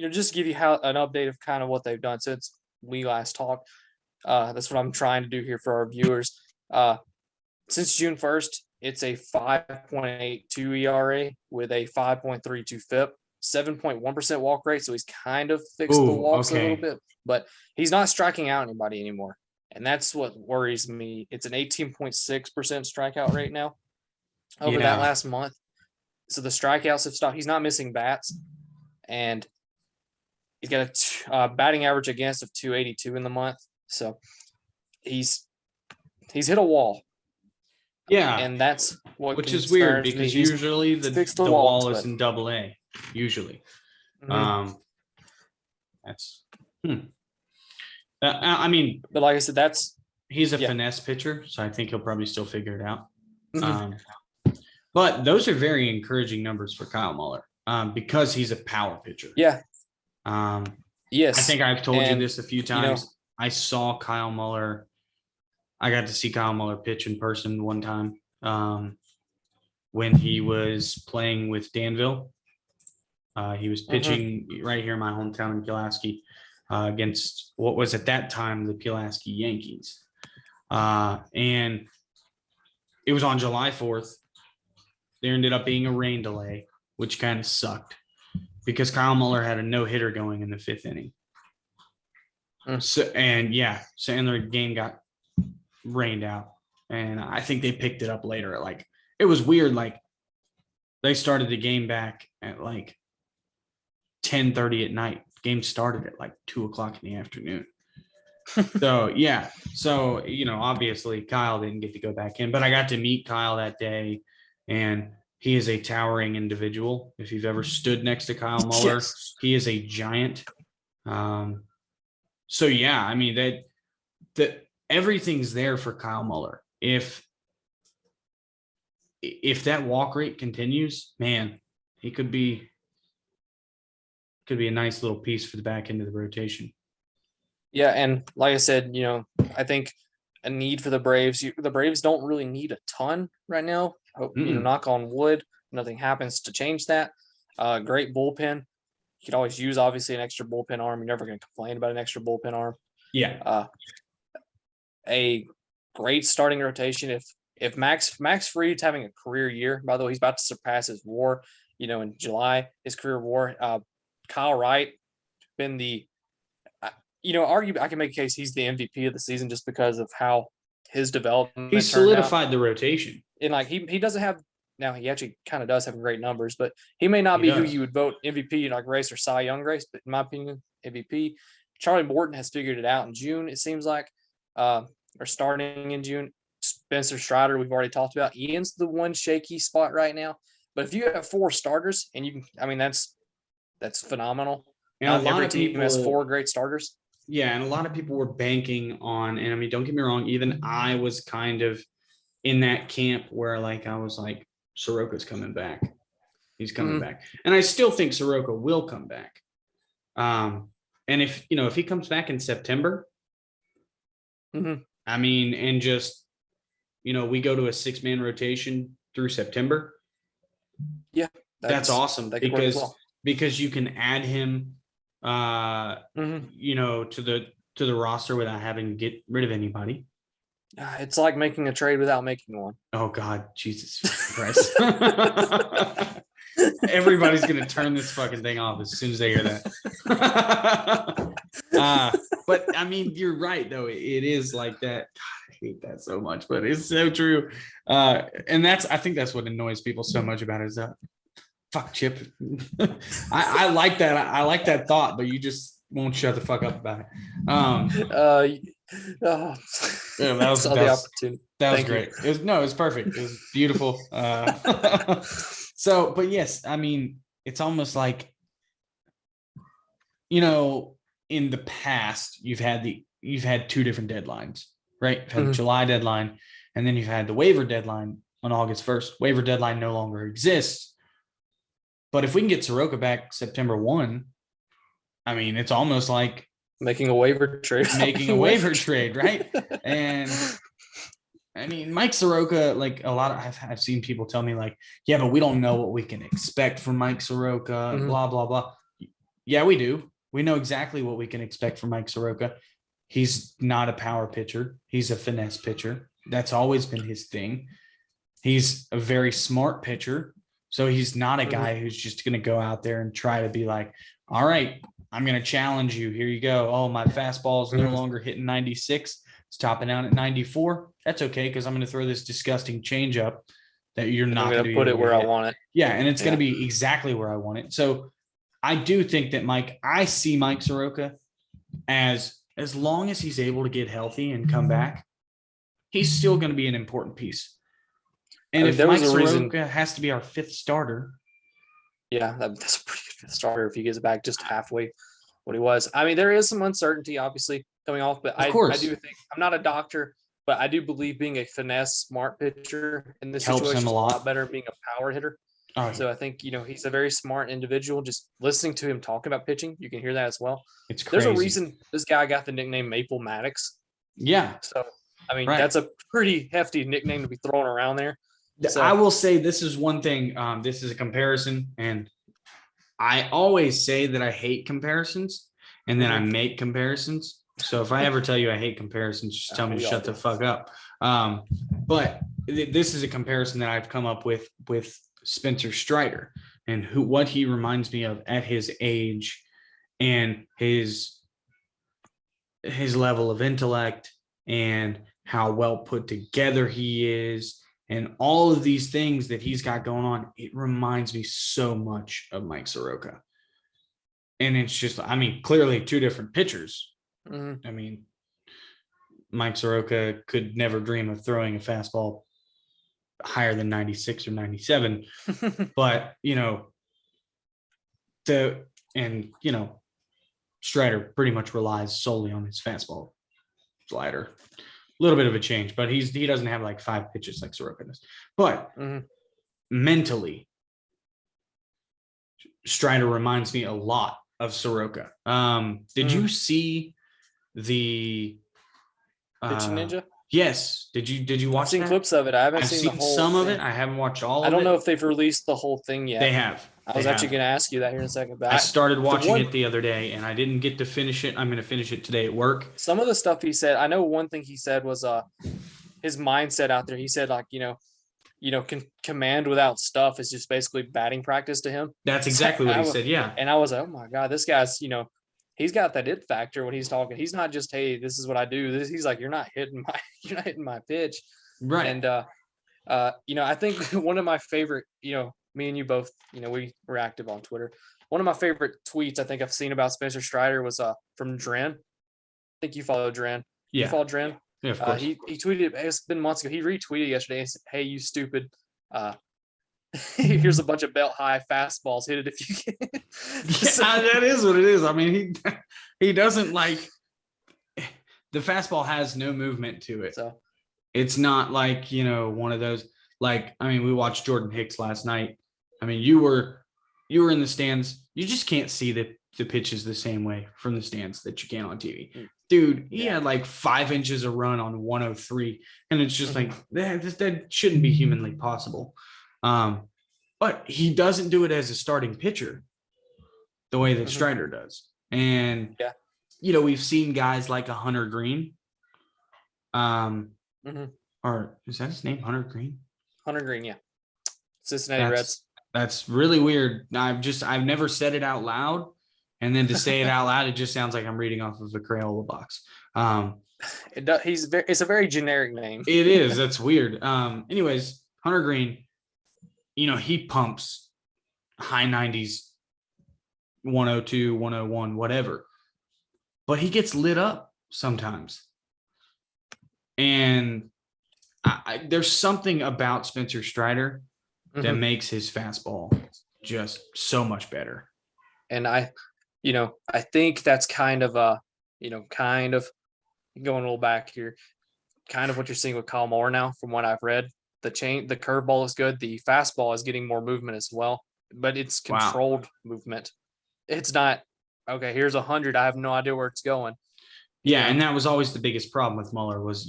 just give you an update of kind of what they've done since we last talked. That's what I'm trying to do here for our viewers. Since June 1st, it's a 5.82 ERA with a 5.32 FIP, 7.1% walk rate. So he's kind of fixed the walks a little bit, but he's not striking out anybody anymore. And that's what worries me. It's an 18.6% strikeout rate now over that last month. So the strikeouts have stopped. He's not missing bats. And he's got a batting average against of 282 in the month. So he's hit a wall. Yeah. And that's which is weird because usually the wall is in AA, usually. That's I mean, but like I said, he's a finesse pitcher, so I think he'll probably still figure it out. But those are very encouraging numbers for Kyle Muller because he's a power pitcher. Yeah. Yes. I think I've told you this a few times. I saw Kyle Muller. I got to see Kyle Muller pitch in person one time when he was playing with Danville. He was pitching right here in my hometown in Pulaski against what was at that time the Pulaski Yankees. And it was on July 4th. There ended up being a rain delay, which kind of sucked because Kyle Muller had a no-hitter going in the 5th inning. So the game got rained out. And I think they picked it up later. It was weird. They started the game back at 10:30 at night. Game started at 2:00 in the afternoon. So, obviously Kyle didn't get to go back in, but I got to meet Kyle that day, and he is a towering individual. If you've ever stood next to Kyle Muller, he is a giant. I mean, that everything's there for Kyle Muller. If that walk rate continues, man, he could be a nice little piece for the back end of the rotation. Yeah, and like I said, I think a need for the Braves. The Braves don't really need a ton right now. Knock on wood, nothing happens to change that. Great bullpen. You could always use obviously an extra bullpen arm. You're never going to complain about an extra bullpen arm. Yeah. A great starting rotation. If Max Fried's having a career year, by the way, he's about to surpass his WAR. In July, his career WAR. Kyle Wright been the, arguably I can make a case he's the MVP of the season just because of how his development. He solidified the rotation, and he doesn't have now. He actually kind of does have great numbers, but he may not be who you would vote MVP in race or Cy Young race. But in my opinion, MVP. Charlie Morton has figured it out in June. It seems like. Or starting in June. Spencer Strider, we've already talked about. Ian's the one shaky spot right now. But if you have 4 starters and you can, that's phenomenal. And every team has 4 great starters. Yeah, and a lot of people were banking on, and don't get me wrong, even I was kind of in that camp where I was like, Soroka's coming back. He's coming back. And I still think Soroka will come back. And if he comes back in September, and just, we go to a 6-man rotation through September. Yeah. That's awesome because you can add him, to the roster without having to get rid of anybody. It's like making a trade without making one. Oh God, Jesus Christ. Everybody's going to turn this fucking thing off as soon as they hear that. But you're right though. It is like that. God, I hate that so much, but it's so true. And I think that's what annoys people so much about it is that fuck Chip. I like that. I like that thought, but you just won't shut the fuck up about it. That was great. It was perfect. It was beautiful. So, but yes, it's almost like, in the past, you've had 2 different deadlines, right? You've had the July deadline, and then you've had the waiver deadline on August 1st. Waiver deadline no longer exists. But if we can get Soroka back September 1, I mean, it's almost like making a waiver trade. Right? And I mean, Mike Soroka, like a lot of I've seen people tell me like, yeah, but we don't know what we can expect from Mike Soroka, blah, blah, blah. Yeah, we do. We know exactly what we can expect from Mike Soroka. He's not a power pitcher. He's a finesse pitcher. That's always been his thing. He's a very smart pitcher. So he's not a guy who's just going to go out there and try to be like, all right, I'm going to challenge you. Here you go. Oh, my fastball is no longer hitting 96. It's topping out at 94. That's okay, because I'm going to throw this disgusting changeup that you're not going to put it where I want it. Yeah, and it's going to be exactly where I want it. So I do think that I see Mike Soroka as long as he's able to get healthy and come back, he's still going to be an important piece. And if Mike Soroka has to be our fifth starter. Yeah, that's a pretty good fifth starter if he gets back just halfway what he was. I mean, there is some uncertainty, obviously, coming off, but I do think, I'm not a doctor, but I do believe being a finesse smart pitcher in this situation is a lot better than being a power hitter. So I think, he's a very smart individual. Just listening to him talking about pitching, you can hear that as well. It's crazy. There's a reason this guy got the nickname Maple Maddox. Yeah. So, I mean, that's a pretty hefty nickname to be thrown around there. So, I will say this is one thing. This is a comparison, and I always say that I hate comparisons, and then I make comparisons. So if I ever tell you I hate comparisons, just tell me to shut the fuck up. But this is a comparison that I've come up with Spencer Strider and what he reminds me of at his age and his level of intellect and how well put together he is. And all of these things that he's got going on, it reminds me so much of Mike Soroka. And it's just, I mean, clearly two different pitchers. I mean, Mike Soroka could never dream of throwing a fastball higher than 96 or 97. But, Strider pretty much relies solely on his fastball slider. A little bit of a change, but he doesn't have like 5 pitches like Soroka does. But mentally, Strider reminds me a lot of Soroka. Did you see the Pitching Ninja? Yes. Did you watch? I've seen clips of it. I haven't seen the whole some thing. of it. I haven't watched all of it. I don't know if they've released the whole thing yet. They have. I was actually going to ask you that here in a second. But I started watching it the other day, and I didn't get to finish it. I'm going to finish it today at work. Some of the stuff he said, I know one thing he said was his mindset out there. He said, like, command without stuff is just basically batting practice to him. That's exactly what he said, yeah. And I was like, oh, my God, this guy's, he's got that it factor when he's talking. He's not just, hey, this is what I do. He's like, you're not hitting my pitch. Right. And, I think one of my favorite, me and you both, we were active on Twitter. One of my favorite tweets I think I've seen about Spencer Strider was from Dren. I think you follow Dren. Yeah. You follow Dren? Yeah, of course. He tweeted, it's been months ago. He retweeted yesterday and said, hey, you stupid. Here's a bunch of belt high fastballs. Hit it if you can. That is what it is. I mean, he doesn't like the fastball has no movement to it. So it's not like, one of those, like, I mean, we watched Jordan Hicks last night. I mean, you were in the stands. You just can't see the pitches the same way from the stands that you can on TV. Dude, he had like 5 inches of run on 103. And it's just like, that shouldn't be humanly possible. But he doesn't do it as a starting pitcher the way that Strider does. And, we've seen guys like a Hunter Green. Or is that his name? Hunter Green? Hunter Green, yeah. Cincinnati Reds. That's really weird. I've never said it out loud. And then to say it out loud, it just sounds like I'm reading off of a Crayola box. It's a very generic name. It is. That's weird. Anyways, Hunter Green, he pumps high 90s, 102, 101, whatever. But he gets lit up sometimes. And there's something about Spencer Strider that makes his fastball just so much better. And I think that's kind of going a little back here, kind of what you're seeing with Kyle Moore now, from what I've read. The curveball is good. The fastball is getting more movement as well. but it's controlled movement. It's not, okay, here's 100. I have no idea where it's going. Yeah, and that was always the biggest problem with Muller was,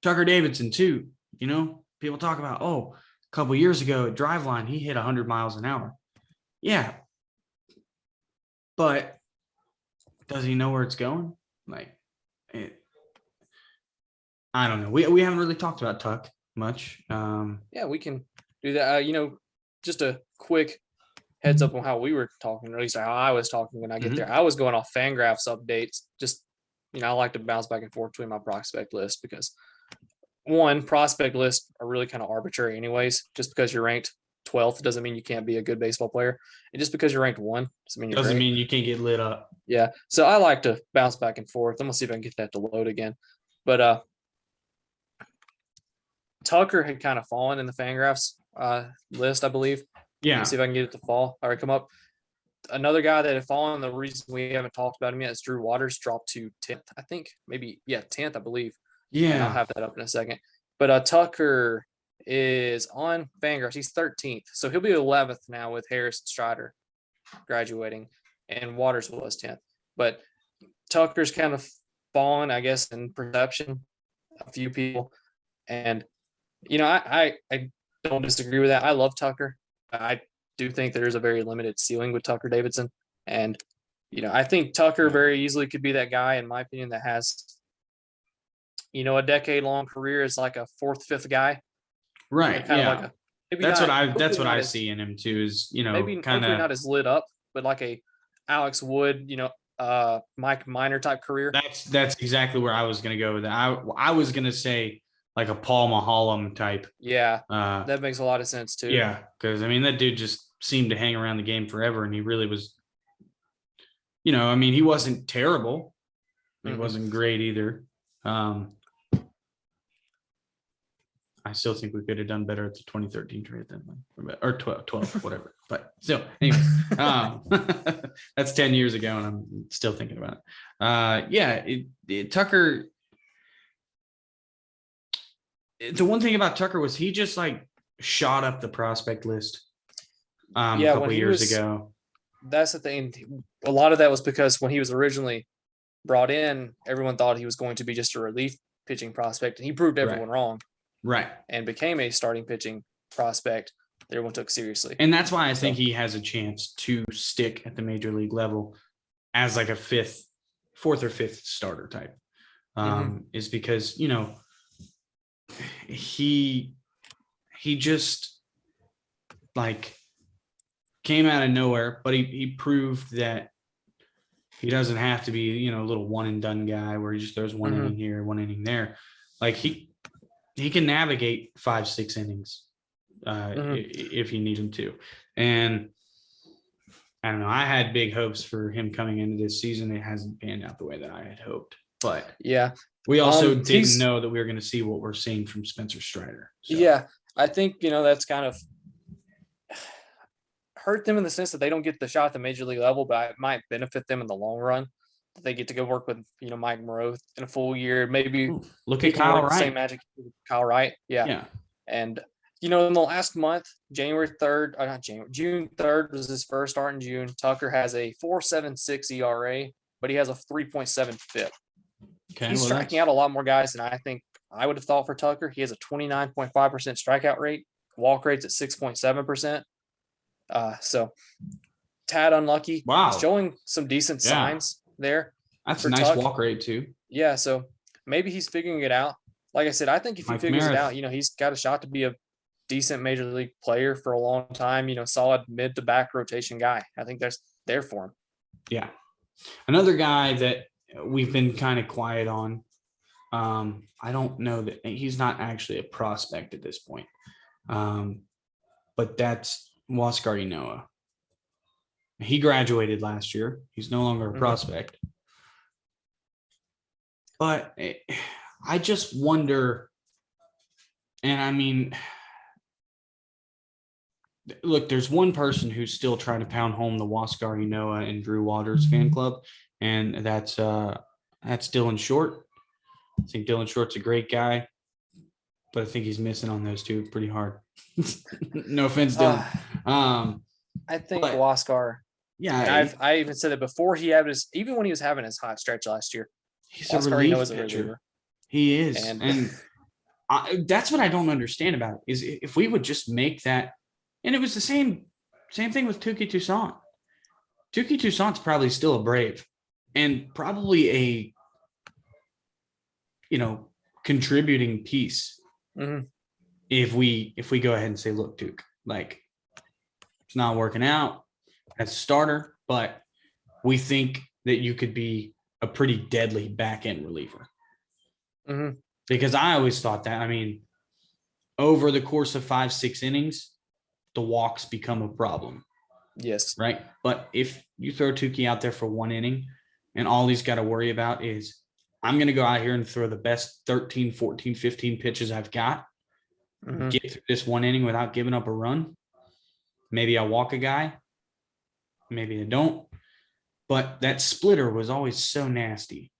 Tucker Davidson too, people talk about, a couple years ago at Driveline, he hit 100 miles an hour. Yeah. But does he know where it's going? I don't know. We haven't really talked about Tuck much. Yeah, we can do that. Just a quick heads up on how we were talking, or at least how I was talking when I get there. I was going off Fangraphs updates. Just, I like to bounce back and forth between my prospect list because one, prospect lists are really kind of arbitrary anyways. Just because you're ranked 12th doesn't mean you can't be a good baseball player. And just because you're ranked 1 doesn't mean you can't get lit up. Yeah. So I like to bounce back and forth. I'm gonna see if I can get that to load again. But Tucker had kind of fallen in the Fangraphs list, I believe. Yeah. Let's see if I can get it to fall. All right, come up. Another guy that had fallen, the reason we haven't talked about him yet is Drew Waters, dropped to 10th, I think. Maybe, 10th, I believe. Yeah. And I'll have that up in a second. But Tucker is on Fangraphs. He's 13th. So he'll be 11th now with Harris and Strider graduating. And Waters was 10th. But Tucker's kind of fallen, I guess, in perception, a few people. And, I don't disagree with that. I love Tucker. I do think there's a very limited ceiling with Tucker Davidson. And, I think Tucker very easily could be that guy, in my opinion, that has, a decade-long career as like a 4th, 5th guy. Right. Kind of that's what I see in him too, is, maybe kind of not as lit up, but like a Alex Wood, Mike Minor type career. That's exactly where I was going to go with that. I was going to say like a Paul Maholm type. Yeah. That makes a lot of sense too. Yeah. Cause that dude just seemed to hang around the game forever. And he really was, he wasn't terrible. He wasn't great either. I still think we could have done better at the 2013 trade then, or 12, whatever. But still, anyway, that's 10 years ago, and I'm still thinking about it. Tucker. The one thing about Tucker was he just like shot up the prospect list. A couple years ago. That's the thing. A lot of that was because when he was originally brought in, everyone thought he was going to be just a relief pitching prospect, and he proved everyone wrong. Right. And became a starting pitching prospect that everyone took seriously. And that's why I think he has a chance to stick at the major league level as like a 4th or 5th starter type. Is because, he just like came out of nowhere, but he proved that he doesn't have to be, a little one and done guy where he just throws one inning here, one inning there. Like he can navigate 5-6 innings if you need him to. And I don't know. I had big hopes for him coming into this season. It hasn't panned out the way that I had hoped. But yeah, we also didn't know that we were going to see what we're seeing from Spencer Strider. So. Yeah, I think, that's kind of hurt them in the sense that they don't get the shot at the major league level, but it might benefit them in the long run. They get to go work with, Mike Moreau in a full year. Maybe look at Kyle Wright. Same magic with Kyle Wright. Yeah. And, in the last month, June 3rd was his first start in June. Tucker has a 4.76 ERA, but he has a 3.7 FIP. Okay, He's striking out a lot more guys than I think I would have thought for Tucker. He has a 29.5% strikeout rate. Walk rate's at 6.7%. So tad unlucky. Wow. He's showing some decent signs there. That's a nice walk rate too. Yeah, so maybe he's figuring it out. Like I said, I think if he figures it out, he's got a shot to be a decent major league player for a long time, solid mid to back rotation guy. I think that's there for him. Yeah. Another guy that we've been kind of quiet on. I don't know that he's not actually a prospect at this point. But that's Huascar Ynoa. He graduated last year. He's no longer a prospect. But I just wonder, and I mean, look, there's one person who's still trying to pound home the Huascar Ynoa and Drew Waters fan club, and that's Dylan Short. I think Dylan Short's a great guy, but I think he's missing on those two pretty hard. No offense, Dylan. I think Huascar. Yeah, I even said it before even when he was having his hot stretch last year. He's a reliever. He is, and that's what I don't understand about it, is if we would just make that, and it was the same thing with Touki Toussaint. Touki Toussaint's probably still a Brave, and probably a contributing piece. Mm-hmm. If we go ahead and say, look, Duke, like, it's not working out as a starter, but we think that you could be a pretty deadly back end reliever. Mm-hmm. Because I always thought that, over the course of 5-6 innings, the walks become a problem. Yes. Right. But if you throw Touki out there for 1 inning and all he's got to worry about is, I'm going to go out here and throw the best 13, 14, 15 pitches I've got, mm-hmm. get through this 1 inning without giving up a run. Maybe I walk a guy. Maybe I don't. But that splitter was always so nasty.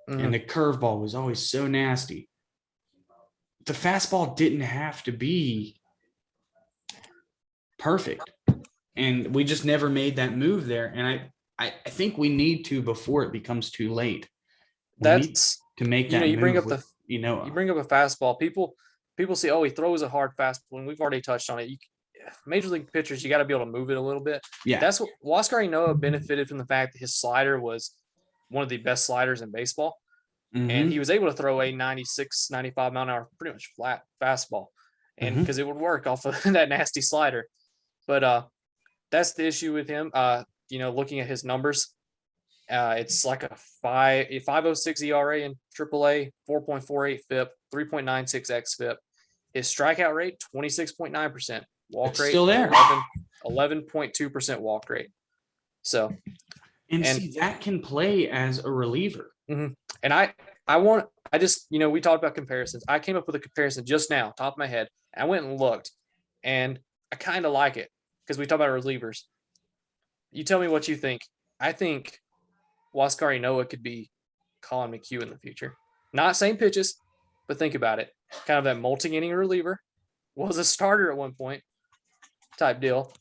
Mm-hmm. And the curveball was always so nasty. The fastball didn't have to be perfect. And we just never made that move there. And I think we need to, before it becomes too late. That's to make that. You bring up you bring up a fastball. People say, oh, he throws a hard fastball, and we've already touched on it. Major league pitchers, you got to be able to move it a little bit. Yeah, that's what Huascar Ynoa benefited from, the fact that his slider was one of the best sliders in baseball, and he was able to throw a 96, 95 mile an hour, pretty much flat fastball, and because it would work off of that nasty slider. But that's the issue with him. Looking at his numbers, it's like a 5.06 ERA in AAA, 4.48 FIP, 3.96 xFIP. His strikeout rate, 26.9%. Walk rate still there. 11.2% walk rate. So, and see, that can play as a reliever. Mm-hmm. And we talked about comparisons. I came up with a comparison just now, top of my head. I went and looked, and I kind of like it because we talk about relievers. You tell me what you think. I think Huascar Ynoa could be Colin McHugh in the future. Not same pitches, but think about it. Kind of that multi-inning reliever. Was a starter at one point type deal,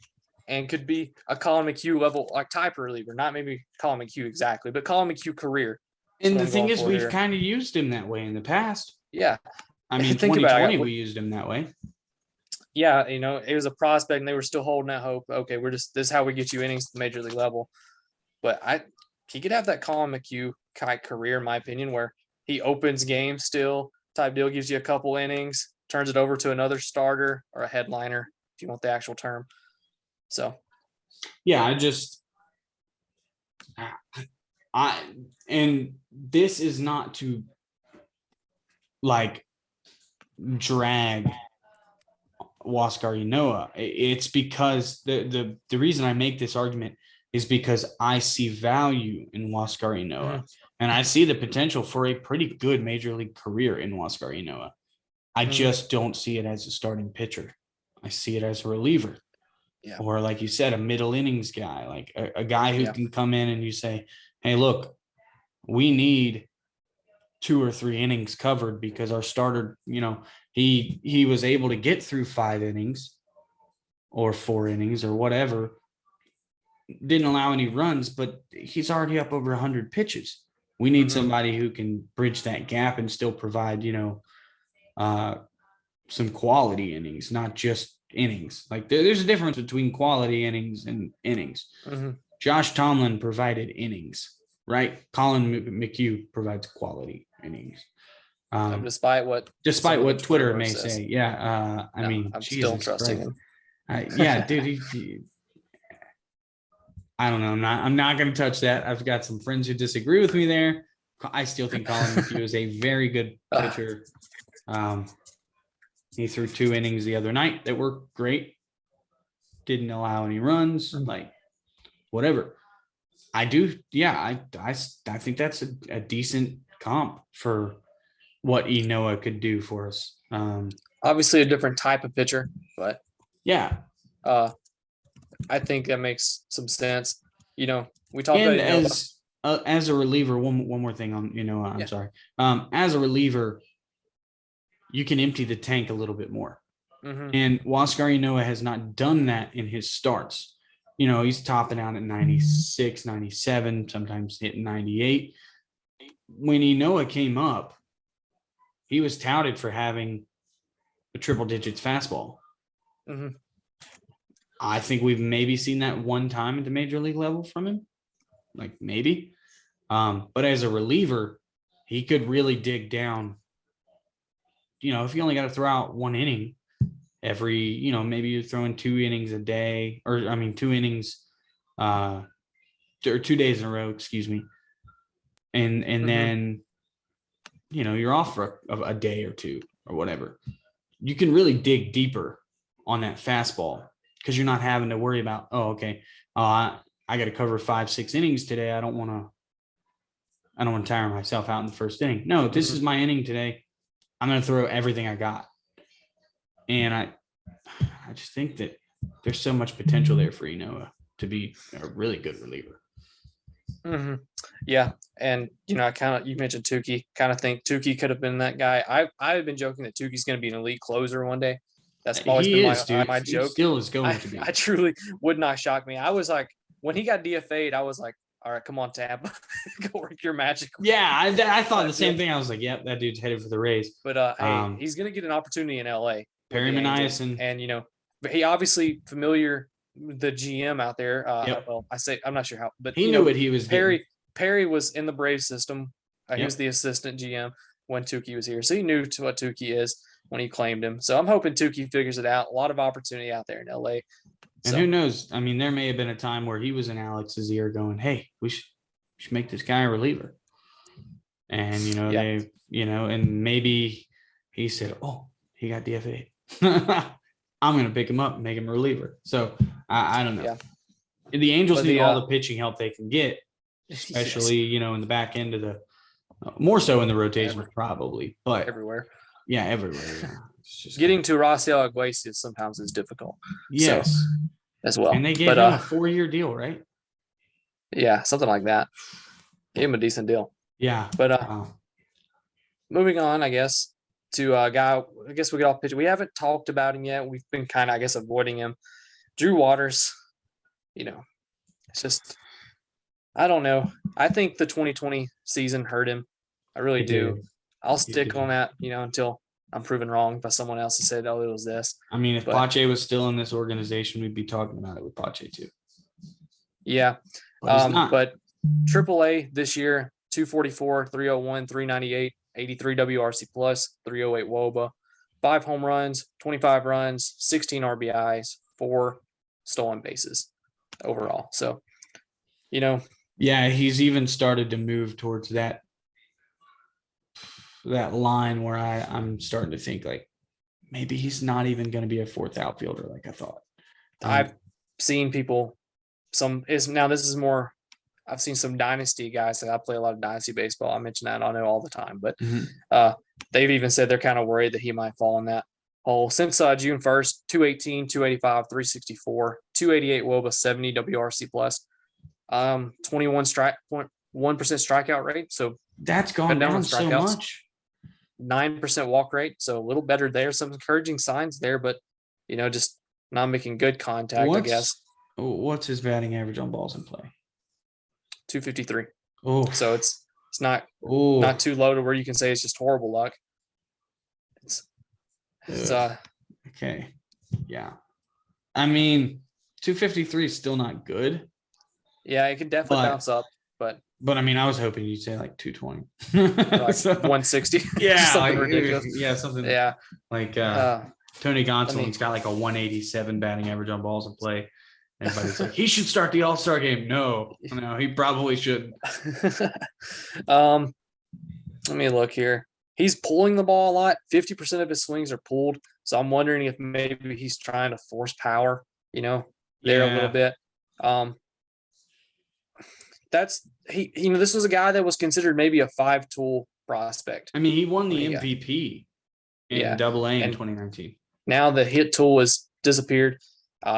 and could be a Colin McHugh level, like, type reliever. Not maybe Colin McHugh exactly, but Colin McHugh career. And the thing is, we've kind of used him that way in the past. Yeah. 2020, we used him that way. Yeah, it was a prospect, and they were still holding that hope. Okay, this is how we get you innings to the major league level. But he could have that Colin McHugh kind of career, in my opinion, where he opens games still, type deal, gives you a couple innings, turns it over to another starter or a headliner, if you want the actual term. So, yeah, and this is not to drag Huascar Ynoa. It's because the reason I make this argument is because I see value in Huascar Ynoa, and I see the potential for a pretty good major league career in Huascar Ynoa. I just don't see it as a starting pitcher. I see it as a reliever. Yeah. Or, like you said, a middle innings guy, like a guy who can come in and you say, hey, look, we need 2 or 3 innings covered because our starter, he was able to get through 5 innings or 4 innings or whatever, didn't allow any runs, but he's already up over 100 pitches. We need somebody who can bridge that gap and still provide, some quality innings, not just innings. Like, there's a difference between quality innings and innings. Josh Tomlin provided innings, right? Colin McHugh provides quality innings. Despite what Twitter may say. Yeah. I'm still trusting him. Yeah, dude. I don't know. I'm not going to touch that. I've got some friends who disagree with me there. I still think Colin McHugh is a very good pitcher. He threw 2 innings the other night that were great. Didn't allow any runs, whatever. I do. Yeah, I think that's a decent comp for what Ynoa could do for us. Obviously a different type of pitcher, but yeah. I think that makes some sense. We talked about as a reliever. One more thing on I'm sorry. As a reliever, you can empty the tank a little bit more. Mm-hmm. And Huascar Ynoa has not done that in his starts. He's topping out at 96, 97, sometimes hitting 98. When Ynoa came up, he was touted for having a triple digits fastball. Mm-hmm. I think we've maybe seen that one time at the major league level from him, like maybe. But as a reliever, he could really dig down. If you only got to throw out one inning every, maybe you're throwing 2 innings a day, or 2 innings, or 2 days in a row, excuse me. And Mm-hmm. then, you're off for a day or two or whatever. You can really dig deeper on that fastball because you're not having to worry about, I got to cover 5-6 innings today. I don't want to tire myself out in the first inning. No, this is my inning today. I'm going to throw everything I got. And I just think that there's so much potential there for Ynoa to be a really good reliever. Mm-hmm. Yeah. And, you mentioned Tukey. Kind of think Tukey could have been that guy. I've been joking that Tukey's going to be an elite closer one day. That's always been my joke. He still is going to be. I truly would not shock me. I was like, when he got DFA'd, I was like, all right, come on, Tab. Go work your magic. Yeah, I thought the same thing. I was like, yep, that dude's headed for the Rays. But hey, he's going to get an opportunity in LA. Perry Maniason. And, but he obviously familiar with the GM out there. Yep. Well, I'm not sure how, but he knew what he was doing. Perry was in the Braves system. He was the assistant GM when Tukey was here. So he knew what Tukey is when he claimed him. So I'm hoping Tukey figures it out. A lot of opportunity out there in LA. And who knows? There may have been a time where he was in Alex's ear going, hey, we should make this guy a reliever. And, and maybe he said, oh, he got DFA. I'm going to pick him up and make him a reliever. So I don't know. Yeah. The Angels need all the pitching help they can get, especially, in the back end of the more so in the rotation, probably, but everywhere. Yeah, everywhere. Yeah. Just getting to Raciel Iglesias sometimes is difficult. Yes. So, as well. And they gave him a 4-year deal, right? Yeah, something like that. Gave him a decent deal. Yeah. But moving on, I guess, to a guy, I guess we get off pitch. We haven't talked about him yet. We've been kind of, I guess, avoiding him. Drew Waters, it's just, I don't know. I think the 2020 season hurt him. I really do. I'll stick on that, until I'm proven wrong by someone else who said, oh, it was this. If Pache was still in this organization, we'd be talking about it with Pache too. Yeah. But AAA this year, 244, 301, 398, 83 WRC plus, 308 WOBA, 5 home runs, 25 runs, 16 RBIs, 4 stolen bases overall. So, yeah, he's even started to move towards that line where I'm starting to think like maybe he's not even going to be a 4th outfielder like I thought. I've seen people I've seen some dynasty guys. I play a lot of dynasty baseball. I mention that I know all the time, but they've even said they're kind of worried that he might fall in that hole. Since June 1st, 218, 285, 364, 288 WOBA, 70 WRC plus, 21.1% strikeout rate. So that's gone down so much. 9% walk rate, so a little better there. Some encouraging signs there, but just not making good contact. I guess. What's his batting average on balls in play? 253. Oh, so it's not too low to where you can say it's just horrible luck. It's okay. Yeah, 253 is still not good. Yeah, it could definitely bounce up, but I was hoping you'd say like 220, like 160. Yeah, something ridiculous. Yeah, something. Yeah, like Tony Gonsolin's got like a 187 batting average on balls in play. Everybody's like, he should start the All-Star game. No, he probably shouldn't. Let me look here. He's pulling the ball a lot. 50% of his swings are pulled. So I'm wondering if maybe he's trying to force power, there a little bit. This was a guy that was considered maybe a 5-tool prospect. He won the MVP in Double-A in 2019. Now the hit tool has disappeared.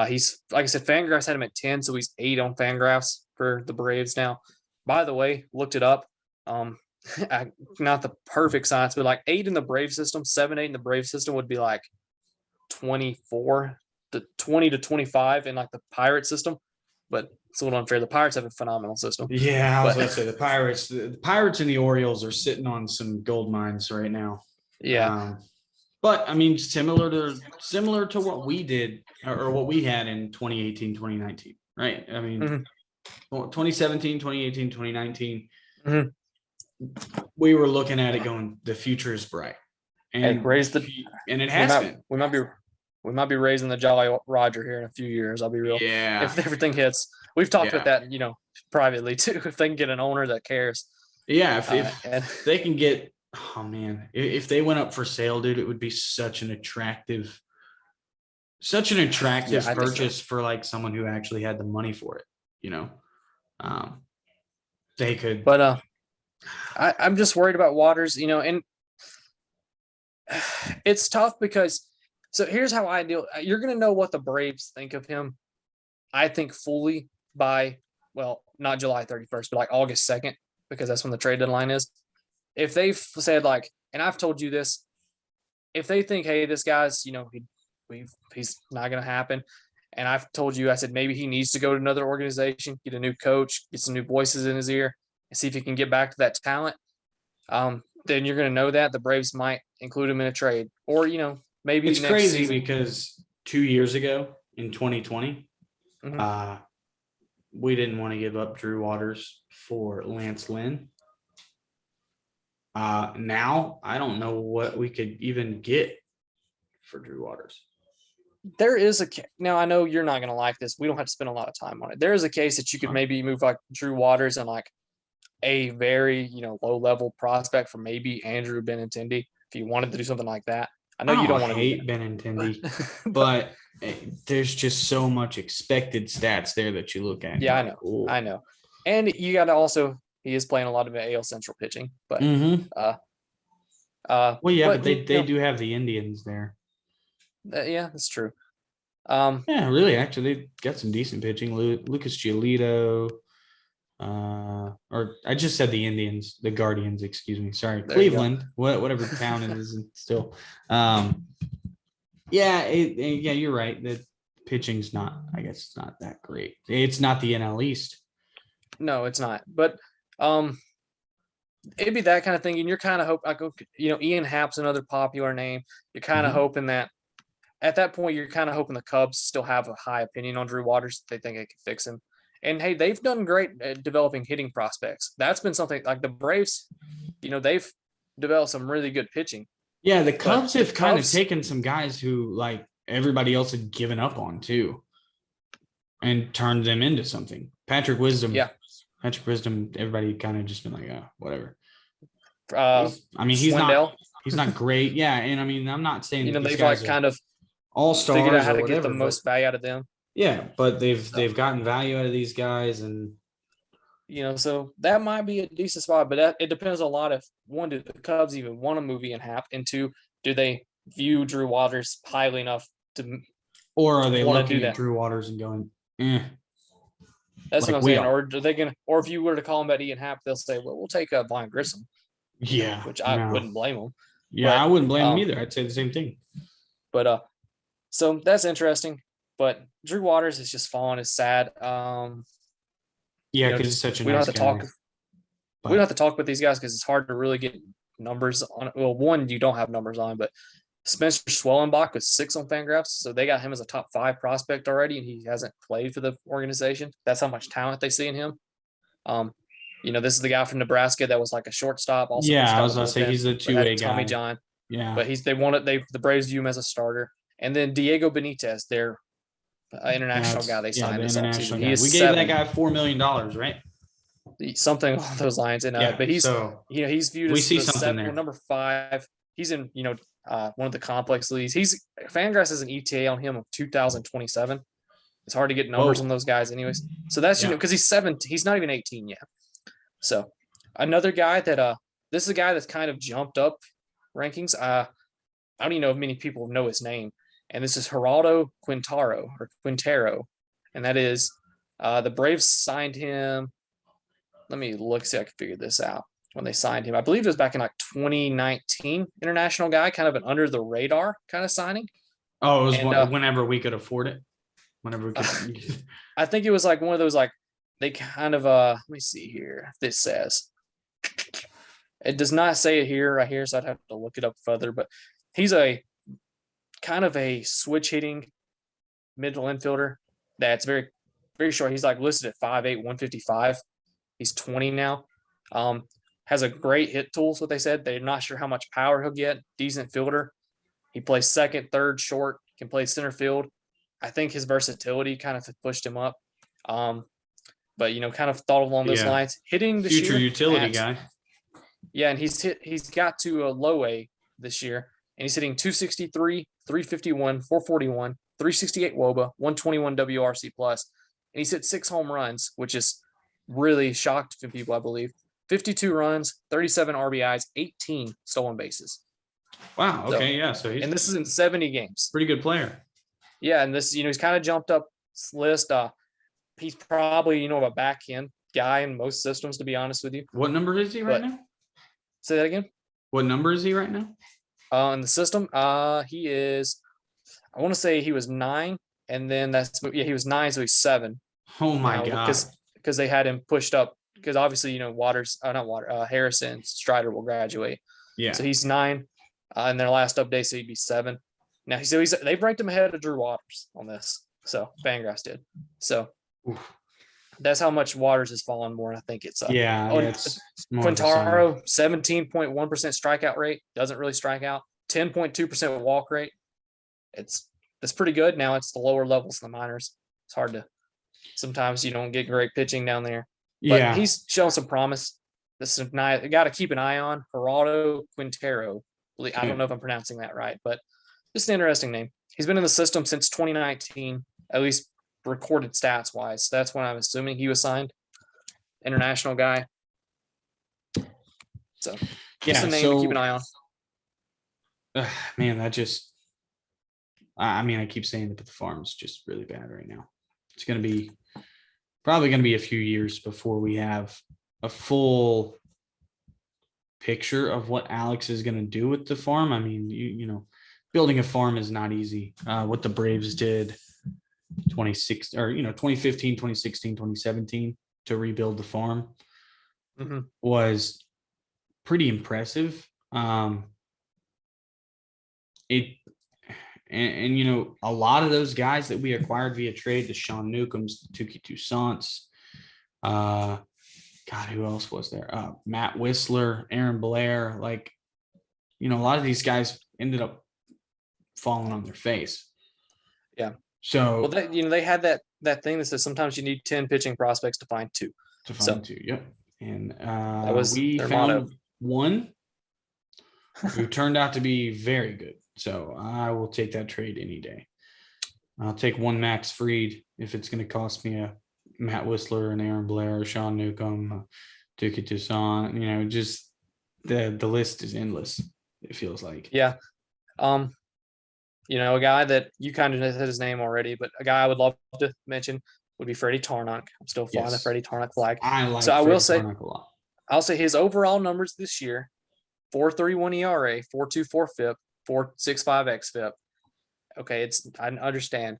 He's, like I said, Fangraphs had him at 10, so he's 8 on Fangraphs for the Braves now. By the way, looked it up. Not the perfect science, but like 8 in the Brave system, 7, 8 in the Brave system would be like 24 to 20 to 25 in like the Pirate system, but it's a little unfair. The Pirates have a phenomenal system. Yeah, I was going to say the Pirates and the Orioles are sitting on some gold mines right now. Yeah. But I mean, similar to what we did or what we had in 2018, 2019, right? I mean, 2017, 2018, 2019, we were looking at it going, the future is bright. And and it has been. We might be raising the Jolly Roger here in a few years. I'll be real. Yeah. If everything hits, we've talked about that, privately too. If they can get an owner that cares. Yeah. If they can get, oh man, if they went up for sale, dude, it would be such an attractive purchase for like someone who actually had the money for it. They could. But I'm just worried about Waters. And it's tough because. So here's how I deal. You're going to know what the Braves think of him, I think, fully by, well, not July 31st, but like August 2nd, because that's when the trade deadline is. If they've said like, and I've told you this, if they think, hey, this guy's, he's not going to happen. And I've told you, I said, maybe he needs to go to another organization, get a new coach, get some new voices in his ear, and see if he can get back to that talent. Then you're going to know that the Braves might include him in a trade, or, maybe it's crazy because 2 years ago in 2020, we didn't want to give up Drew Waters for Lance Lynn. Now I don't know what we could even get for Drew Waters. There is now I know you're not going to like this. We don't have to spend a lot of time on it. There is a case that you could maybe move like Drew Waters and like a very, low level prospect for maybe Andrew Benintendi if you wanted to do something like that. I know you don't want to hate Benintendi, but there's just so much expected stats there that you look at. Yeah, I know. Ooh. I know. And you got to also, he is playing a lot of AL Central pitching, but but they do have the Indians there. Yeah, that's true. Yeah, really, actually, they got some decent pitching. Lucas Giolito, or I just said the Indians, the Guardians, excuse me. Sorry, there Cleveland, whatever town it is still. Yeah, you're right. The pitching's not, I guess it's not that great. It's not the NL East. No, it's not. But it'd be that kind of thing. And you're kind of hoping, Ian Happ's another popular name. You're kind of hoping that at that point, you're kind of hoping the Cubs still have a high opinion on Drew Waters. They think they can fix him. And hey, they've done great at developing hitting prospects. That's been something like the Braves, they've developed some really good pitching. Yeah, the Cubs have kind of taken some guys who like everybody else had given up on too and turned them into something. Patrick Wisdom, everybody kind of just been like, oh, whatever. He's not great. Yeah, and I mean, I'm not saying they've like kind of all stars figured out how to get the most value out of them. Yeah, but they've gotten value out of these guys, and so that might be a decent spot. But it depends a lot if one, do the Cubs even want to move Ian Happ, and two, do they view Drew Waters highly enough to, or are they looking at Drew Waters and going, That's what I'm saying. Or are they gonna? Or if you were to call him about Ian Happ, they'll say, "Well, we'll take Vaughn Grissom." Yeah, which I wouldn't blame them. Yeah, I wouldn't blame them either. I'd say the same thing. But so that's interesting. But Drew Waters is just falling. Is sad. Yeah, because he's such a nice guy. We don't have to talk about these guys because it's hard to really get numbers on. Well, one, you don't have numbers on, but Spencer Swellenbach was 6 on Fangraphs, so they got him as a top 5 prospect already, and he hasn't played for the organization. That's how much talent they see in him. This is the guy from Nebraska that was like a shortstop. Also, I was gonna say he's a 2A guy. Tommy John. Yeah, but the Braves view him as a starter, and then Diego Benitez, their international guy they signed this offseason. We gave that guy $4 million, right? Something along those lines, and but he's he's viewed as number 5. He's in one of the complex leagues. Fangraphs has an ETA on him of 2027. It's hard to get numbers on those guys, anyways. So that's because he's 17. He's not even 18 yet. So another guy that this is a guy that's kind of jumped up rankings. I don't even know if many people know his name, and this is Geraldo Quintero, and that is the Braves signed him. Let me look, see if I can figure this out. When they signed him, I believe it was back in like 2019. International guy, kind of an under the radar kind of signing. Oh, it was whenever we could afford it. Whenever we could. I think it was like one of those, like, they kind of let me see here. This says, it does not say it here right here, so I'd have to look it up further. But he's a kind of a switch hitting middle infielder that's very, very short. He's like listed at 5'8", 155. He's 20 now. Has a great hit tool, is what they said. They're not sure how much power he'll get. Decent fielder. He plays second, third, short, can play center field. I think his versatility kind of pushed him up. But, kind of thought along those lines. Hitting this future utility guy. Yeah, and he's got to a low A this year, and he's hitting 263, 351, 441, 368 WOBA, 121 WRC plus, and he's hit 6 home runs, which is really shocked some people, I believe. 52 runs, 37 RBIs, 18 stolen bases. Wow. Okay. So and this is in 70 games. Pretty good player. Yeah, and this, he's kind of jumped up this list. He's probably, a back end guy in most systems, to be honest with you. What number is he right now? Say that again. What number is he right now? In the system, he is, I want to say he was 9, and then he was 9, so he's 7. Oh my God. Because they had him pushed up, because obviously, Harrison Strider will graduate. Yeah. So he's 9, in their last update, so he'd be 7. Now, they've ranked him ahead of Drew Waters on this. So Fangraphs did. So that's how much Waters has fallen more. I think it's it's Quintaro, 17.1% strikeout rate, doesn't really strike out, 10.2% walk rate. That's pretty good. Now it's the lower levels in the minors. It's hard to, sometimes you don't get great pitching down there. But he's shown some promise. This is nice. Got to keep an eye on Gerardo Quintero. I don't know if I'm pronouncing that right, but just an interesting name. He's been in the system since 2019, at least recorded stats wise. That's when I'm assuming he was signed. International guy. So just a name to keep an eye on. Man, I keep saying it, but the farm's just really bad right now. It's probably going to be a few years before we have a full picture of what Alex is going to do with the farm. I mean, building a farm is not easy. What the Braves did 2015, 2016, 2017 to rebuild the farm was pretty impressive. A lot of those guys that we acquired via trade, the Sean Newcombs, the Tuki Toussaint's, God, who else was there? Matt Whistler, Aaron Blair, a lot of these guys ended up falling on their face. Yeah. So they had that thing that says sometimes you need 10 pitching prospects to find 2. Yep. And we found motto. One who turned out to be very good. So I will take that trade any day. I'll take one Max Fried if it's going to cost me a Matt Whistler and Aaron Blair, Sean Newcomb, Tuki Toussaint. Just the list is endless. It feels like. Yeah. A guy that you kind of said his name already, but a guy I would love to mention would be Freddie Tarnok. I'm still flying the Freddie Tarnok flag. I like so. I will say, Tarnok a lot. I'll say his overall numbers this year: 4.31 ERA, 4.24 FIP, 4.65 xFIP. Okay, I understand.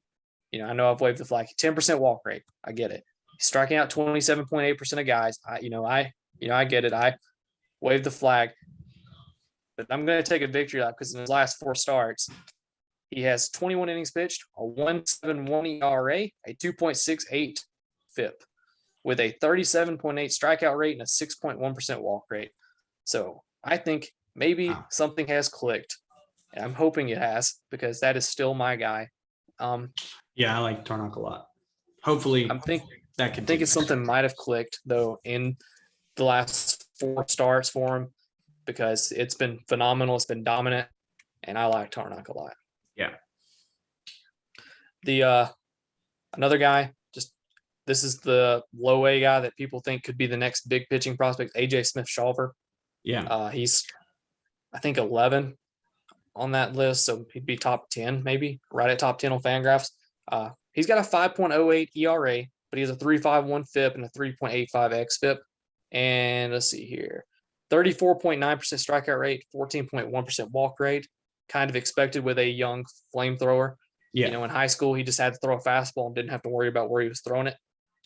I know I've waved the flag. 10% walk rate. I get it. He's striking out 27.8% of guys. I get it. I waved the flag. But I'm going to take a victory lap because in his last 4 starts, he has 21 innings pitched, a 1.71 ERA, a 2.68 FIP, with a 37.8 strikeout rate and a 6.1% walk rate. So I think maybe something has clicked. And I'm hoping it has, because that is still my guy. I like Tarnok a lot. Hopefully, I think something might have clicked though in the last 4 starts for him, because it's been phenomenal. It's been dominant, and I like Tarnok a lot. Yeah. The another guy, this is the low A guy that people think could be the next big pitching prospect, AJ Smith-Shawver. Yeah. He's, I think, 11 on that list, so he'd be top 10, maybe right at top 10 on Fangraphs. He's got a 5.08 ERA, but he has a 3.51 FIP and a 3.85 xFIP. And let's see here, 34.9% strikeout rate, 14.1% walk rate. kind of expected with a young flamethrower. Yeah. You know, in high school, he just had to throw a fastball and didn't have to worry about where he was throwing it.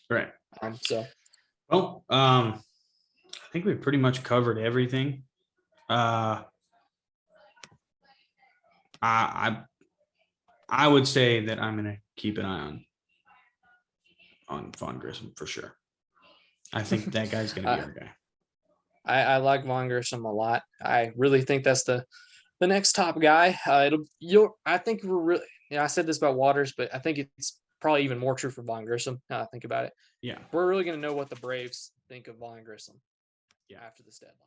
Right. Well, I think we pretty much covered everything. I would say that I'm gonna keep an eye on Vaughn Grissom for sure. I think that guy's gonna be our guy. I like Vaughn Grissom a lot. I really think that's the next top guy. I think we're really. I said this about Waters, but I think it's probably even more true for Vaughn Grissom. Now I think about it. Yeah, we're really going to know what the Braves think of Vaughn Grissom. Yeah, after this deadline.